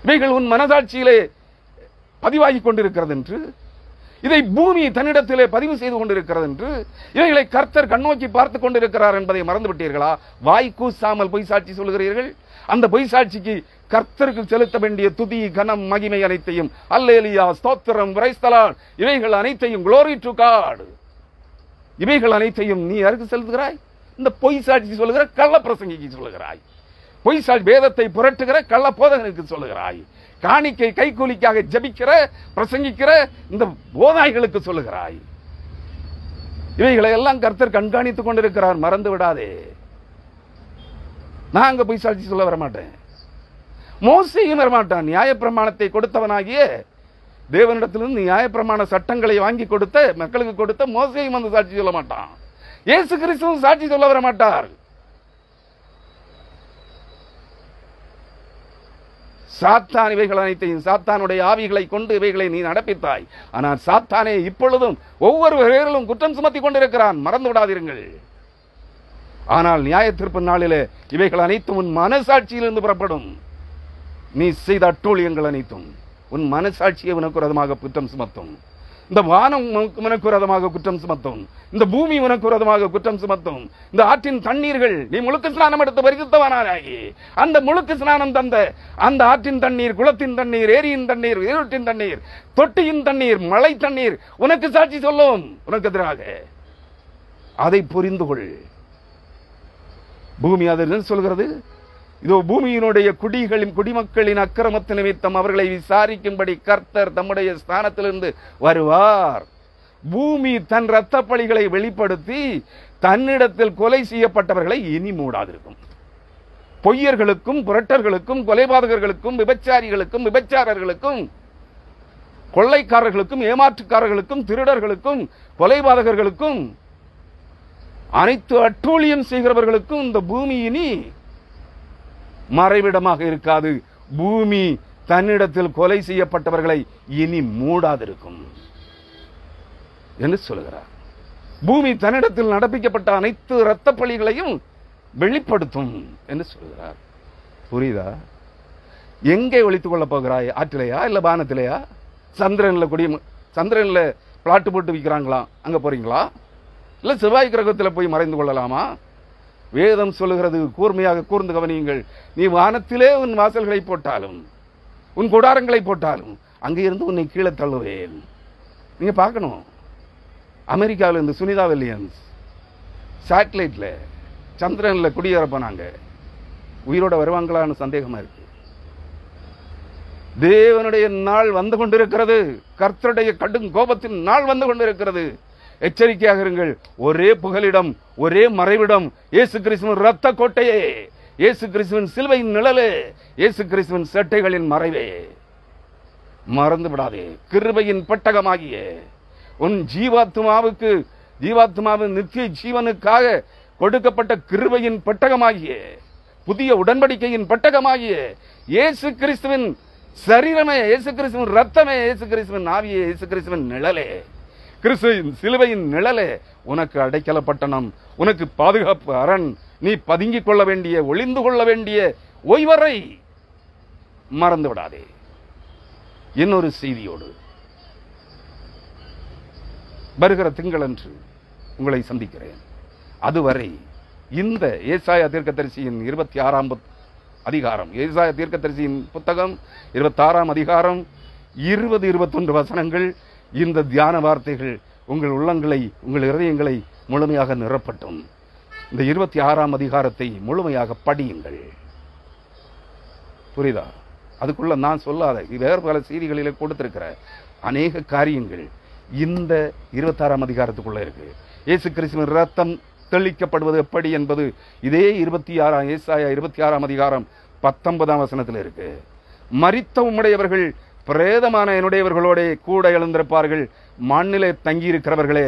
இவைகள் உன் மனசாட்சியிலே பதிவாகி கொண்டிருக்கிறது என்று, இதை பூமி தன்னிடத்திலே பதிவு செய்து கொண்டிருக்கிறது என்று, இவைகளை கர்த்தர் கண்ணோக்கி பார்த்துக் கொண்டிருக்கிறார் என்பதை மறந்து விட்டீர்களா? வாய் கூசாமல் பொய் சாட்சி சொல்கிறீர்கள். அந்த பொய் சாட்சிக்கு கர்த்தருக்கு செலுத்த வேண்டிய துதி, கனம், மகிமை அனைத்தையும், அல்லேலியா, ஸ்தோத்திரம், பிரைஸ் தி லார்ட், இவைகள் அனைத்தையும், glory to God, இவைகள் அனைத்தையும் நீ யாருக்கு செலுத்துகிறாய்? இந்த பொய் சாட்சி சொல்லுகிற கள்ள பிரசங்கிக்கு சொல்லுகிறாய். பொய் சாட்சி வேதத்தை புரட்டுகிற கள்ள போதகனுக்கு சொல்லுகிறாய். காணிக்கை கைக்கூலிக்காக ஜபிக்கிற பிரசங்கிக்கிற இந்த ஓநாய்களுக்கு சொல்லுகிறாய். இவைகளை எல்லாம் கர்த்தர் கண்காணித்துக் கொண்டிருக்கிறார், மறந்து விடாதே. நான் அங்க பொய் சாட்சி சொல்ல வரமாட்டேன், மோசேயும் வரமாட்டான். நியாயப்பிரமாணத்தை கொடுத்தவனாகிய தேவனிடத்திலிருந்து நியாயப்பிரமாண சட்டங்களை வாங்கி கொடுத்த மக்களுக்கு கொடுத்த மோசேயும் வந்து சாட்சி சொல்ல மாட்டான். இயேசு கிறிஸ்துவும் சாட்சி சொல்ல வர மாட்டார். சாத்தான் இவைகள் அனைத்தையும், சாத்தானுடைய ஆவிகளை கொண்டு இவைகளை நீ நடப்பித்தாய். ஆனால் சாத்தானே இப்பொழுதும் ஒவ்வொரு பேரிலும் குற்றம் சுமத்தி கொண்டிருக்கிறான், மறந்து விடாதீர்கள். ஆனால் நியாய தீர்ப்பு நாளிலே இவைகள் அனைத்தும் உன் மனசாட்சியிலிருந்து புறப்படும். நீ செய்த அட்டூழியங்கள் அனைத்தும் உன் மனசாட்சியை உனக்கு விரோதமாக குற்றம் சுமத்தும். இந்த வானம் உனக்கு விரோதமாக குற்றம் சுமத்தும். இந்த பூமி உனக்கு விரோதமாக குற்றம் சுமத்தும். இந்த ஆற்றின் தண்ணீர்கள், நீ முழுக்கு ஸ்நானம் எடுத்து பரிசுத்தவானாகி அந்த முழுக்கு ஸ்நானம் தந்த அந்த ஆற்றின் தண்ணீர், குளத்தின் தண்ணீர், ஏரியின் தண்ணீர், இருட்டின் தண்ணீர், தொட்டியின் தண்ணீர், மழை தண்ணீர் உனக்கு சாட்சி சொல்லும் உனக்கு எதிராக. அதை புரிந்து கொள். பூமி அது சொல்கிறது, இதோ பூமியினுடைய குடிமக்களின் அக்கிரமத்து நிமித்தம் அவர்களை விசாரிக்கும்படி கர்த்தர் தம்முடைய ஸ்தானத்திலிருந்து வருவார். பூமி தன் இரத்த பழிகளை வெளிப்படுத்தி தன்னிடத்தில் கொலை செய்யப்பட்டவர்களை இனி மூடாதிருக்கும். பொய்யர்களுக்கும், புரட்டர்களுக்கும், கொலைபாதகர்களுக்கும், விபச்சாரிகளுக்கும், விபச்சாரர்களுக்கும், கொள்ளைக்காரர்களுக்கும், ஏமாற்றுக்காரர்களுக்கும், திருடர்களுக்கும், கொலைபாதகர்களுக்கும், அனைத்து அட்டூழியம் செய்கிறவர்களுக்கும் இந்த பூமி இனி மறைவிடமாக இருக்காது. பூமி தன்னிடத்தில் கொலை செய்யப்பட்டவர்களை இனி மூடாதிருக்கும் என்று சொல்கிறார். பூமி தன்னிடத்தில் நடப்பிக்கப்பட்ட அனைத்து இரத்த பழிகளையும் வெளிப்படுத்தும் என்று சொல்கிறார். புரியுதா? எங்கே ஒளித்துக் கொள்ளப் போகிறாய்? ஆற்றிலையா இல்ல வானத்திலையா? சந்திரன்ல பிளாட்டு போட்டு விற்கிறாங்களா, அங்க போறீங்களா? இல்ல செவ்வாய் கிரகத்தில் போய் மறைந்து கொள்ளலாமா? வேதம் சொல்லுகிறது, கூர்மையாக கூர்ந்து கவனியுங்கள். நீ வானத்திலே உன் வாசல்களை போட்டாலும், உன் கூடாரங்களை போட்டாலும், அங்கே இருந்து உன்னை கீழே தள்ளுவேன். நீங்க பார்க்கணும், அமெரிக்காவில் இந்த சுனிதா வில்லியம்ஸ் சேட்டலைட்ல சந்திரன்ல குடியேற போனாங்க. உயிரோட வருவாங்களான்னு சந்தேகமா இருக்கு. தேவனுடைய நாள் வந்து கொண்டிருக்கிறது. கர்த்தருடைய கடும் கோபத்தின் நாள் வந்து கொண்டிருக்கிறது. எச்சரிக்கையாக இருங்கள். ஒரே புகலிடம், ஒரே மறைவிடம், இயேசு கிறிஸ்துவின் இரத்த கோட்டையே, இயேசு கிறிஸ்துவின் சிலுவையின் நிழலே, இயேசு கிறிஸ்துவின் சட்டைகளின் மறைவே. மறந்து விடாதே. கிருபையின் பெட்டகமாகிய உன் ஜீவாத்மாவின் நித்திய ஜீவனுக்காக கொடுக்கப்பட்ட கிருபையின் பெட்டகமாகிய, புதிய உடன்படிக்கையின் பெட்டகமாகிய இயேசு கிறிஸ்துவின் சரீரமே, இயேசு கிறிஸ்துவின் இரத்தமே, இயேசு கிறிஸ்துவின் ஆவியே, இயேசு கிறிஸ்துவின் நிழலே, கிறிஸ்துவின் சிலுவையின் நிழலே உனக்கு அடைக்கல பட்டணம், உனக்கு பாதுகாப்பு அரண். நீ பதுங்கிக் கொள்ள வேண்டிய, ஒளிந்து கொள்ள வேண்டிய ஓய்வறை. மறந்து விடாதே. இன்னொரு செய்தியோடு வருகிற திங்களன்று உங்களை சந்திக்கிறேன். அதுவரை இந்த ஏசாயா தீர்க்கதரிசியின் 26ஆம் அதிகாரம், ஏசாயா தீர்க்கதரிசியின் புத்தகம் 26ஆம் அதிகாரம் 20-21 வசனங்கள், இந்த தியான வார்த்தைகள் உங்கள் உள்ளங்களை, உங்கள் இதயங்களை முழுமையாக நிரப்பட்டும். இந்த 26ஆம் அதிகாரத்தை முழுமையாக படியுங்கள். புரியுதா? அதுக்குள்ள நான் சொல்லாத வேறு பல செய்திகளிலே கொடுத்திருக்கிற அநேக காரியங்கள் இந்த 26ஆம் அதிகாரத்துக்குள்ள இருக்கு. இயேசு கிறிஸ்துவின் இரத்தம் தெளிக்கப்படுவது எப்படி என்பது இதே ஏசாயா 26ஆம் அதிகாரம் 19ஆம் வசனத்தில் இருக்கு. மரித்த உம்முடையவர்கள் பிரேதமான என்னுடையவர்களோட கூட எழுந்திருப்பார்கள். மண்ணிலே தங்கியிருக்கிறவர்களே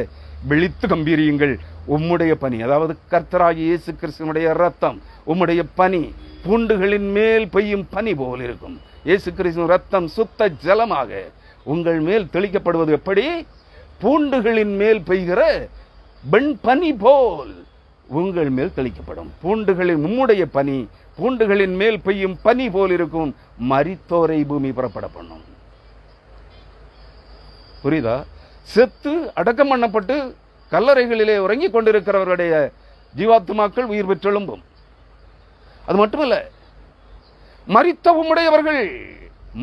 விழித்து கம்பீரியுங்கள். உம்முடைய பனி, அதாவது கர்த்தராகிய இயேசு கிறிஸ்துவினுடைய இரத்தம், உம்முடைய பனி பூண்டுகளின் மேல் பெய்யும் பனி போல் இருக்கும். இயேசு கிறிஸ்துவின் இரத்தம் சுத்த ஜலமாக உங்கள் மேல் தெளிக்கப்படுவது எப்படி? பூண்டுகளின் மேல் பெய்கிற பனி போல் உங்கள் மேல் தெளிக்கப்படும். பூண்டுகளின் உம்முடைய பனி பூண்டுகளின் மேல் பெய்யும் பனி போல் இருக்கும். மரித்தோரை பூமி புறப்பட பண்ணும். புரியுதா? செத்து அடக்கம் பண்ணப்பட்டு கல்லறைகளிலே உறங்கிக் கொண்டிருக்கிறவர்களுடைய ஜீவாத்மாக்கள் உயிர் பெற்றெழும்பும். அது மட்டுமல்ல, மரித்த உம்முடையவர்கள்,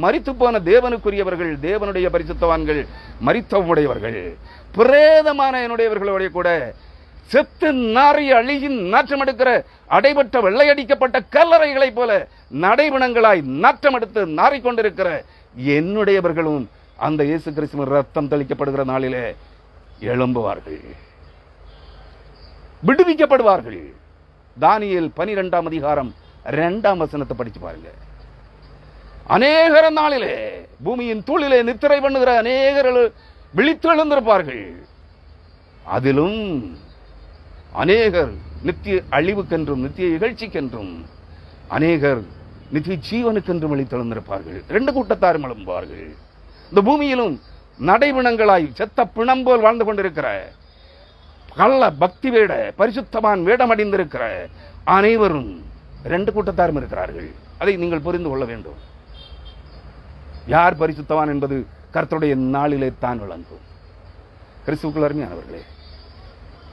மரித்து போன தேவனுக்குரியவர்கள், தேவனுடைய பரிசுத்தவான்கள், மரித்த உம்முடையவர்கள், பிரேதமான என்னுடையவர்களோட கூட செத்து நாரி அழியின் நாற்றம் எடுக்கிற அடைபட்ட வெள்ளையடிக்கப்பட்ட கல்லறைகளைப் போல நடைபணங்களாய் நாற்றம் எடுத்து நாறிக்கொண்டிருக்கிற என்னுடையவர்களும் அந்த இயேசு கிறிஸ்துவின் ரத்தம் தெளிக்கப்படுகிற நாளிலே எழும்புவார்கள், விடுவிக்கப்படுவார்கள். தானியேல் 12ஆம் அதிகாரம் 2ஆம் வசனத்தை படிச்சு பாருங்க. அநேகர நாளிலே பூமியின் தூளிலே நித்திரை பண்ணுகிற அநேகர் விழித்து எழுந்திருப்பார்கள். அதிலும் அநேகர் நித்திய அழிவுக்கென்றும் நித்திய இகழ்ச்சிக்கென்றும், அநேகர் நித்திய ஜீவனுக்கென்று வழித்தெழுந்திருப்பார்கள். 2 கூட்டத்தாரும் எழும்புவார்கள். இந்த பூமியிலும் நடைபிணங்களாய் செத்த பிணம் போல் வாழ்ந்து கொண்டிருக்கிற கள்ள பக்தி வேட பரிசுத்தமான் வேடமடைந்திருக்கிற அனைவரும் 2 கூட்டத்தாரும் இருக்கிறார்கள். அதை நீங்கள் புரிந்து கொள்ள வேண்டும். யார் பரிசுத்தவான் என்பது கர்த்தருடைய நாளிலே தான் விளங்கும். கிறிஸ்துவுக்குள் அருமையானவர்களே,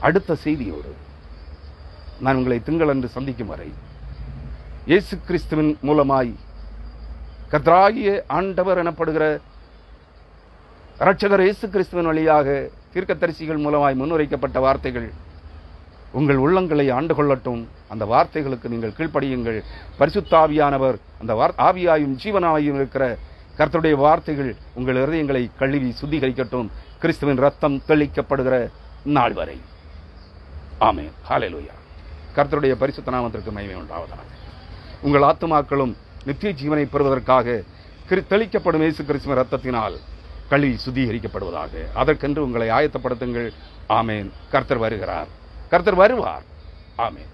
அடுத்த செய்தியோடு நான் உங்களை திங்களன்று சந்திக்கும் வரை இயேசு கிறிஸ்துவின் மூலமாய் கர்த்தராகிய ஆண்டவர் எனப்படுகிற இரட்சகர் இயேசு கிறிஸ்துவின் வழியாக தீர்க்கதரிசிகள் மூலமாய் முன்னுரைக்கப்பட்ட வார்த்தைகள் உங்கள் உள்ளங்களை ஆண்டு கொள்ளட்டும். அந்த வார்த்தைகளுக்கு நீங்கள் கீழ்ப்படியுங்கள். பரிசுத்த ஆவியானவர் அந்த ஆவியாயும் ஜீவனாயும் இருக்கிற கர்த்தருடைய வார்த்தைகள் உங்கள் இருதயங்களை கழுவி சுத்திகரிக்கட்டும். கிறிஸ்துவின் ரத்தம் தெளிக்கப்படுகிற நாள் வரை. ஆமென். ஹல்லேலூயா. கர்த்தருடைய பரிசுத்த நாமத்திற்கு மகிமை உண்டாவதாக. உங்கள் ஆத்துமாக்களும் நித்திய ஜீவனை பெறுவதற்காக தெளிக்கப்படும் இயேசு கிறிஸ்துவின் ரத்தத்தினால் கழுவி சுத்திகரிக்கப்படுவதாக. அதற்கென்று உங்களை ஆயத்தப்படுத்துங்கள். ஆமென். கர்த்தர் வருகிறார். கர்த்தர் வருவார். ஆமென்.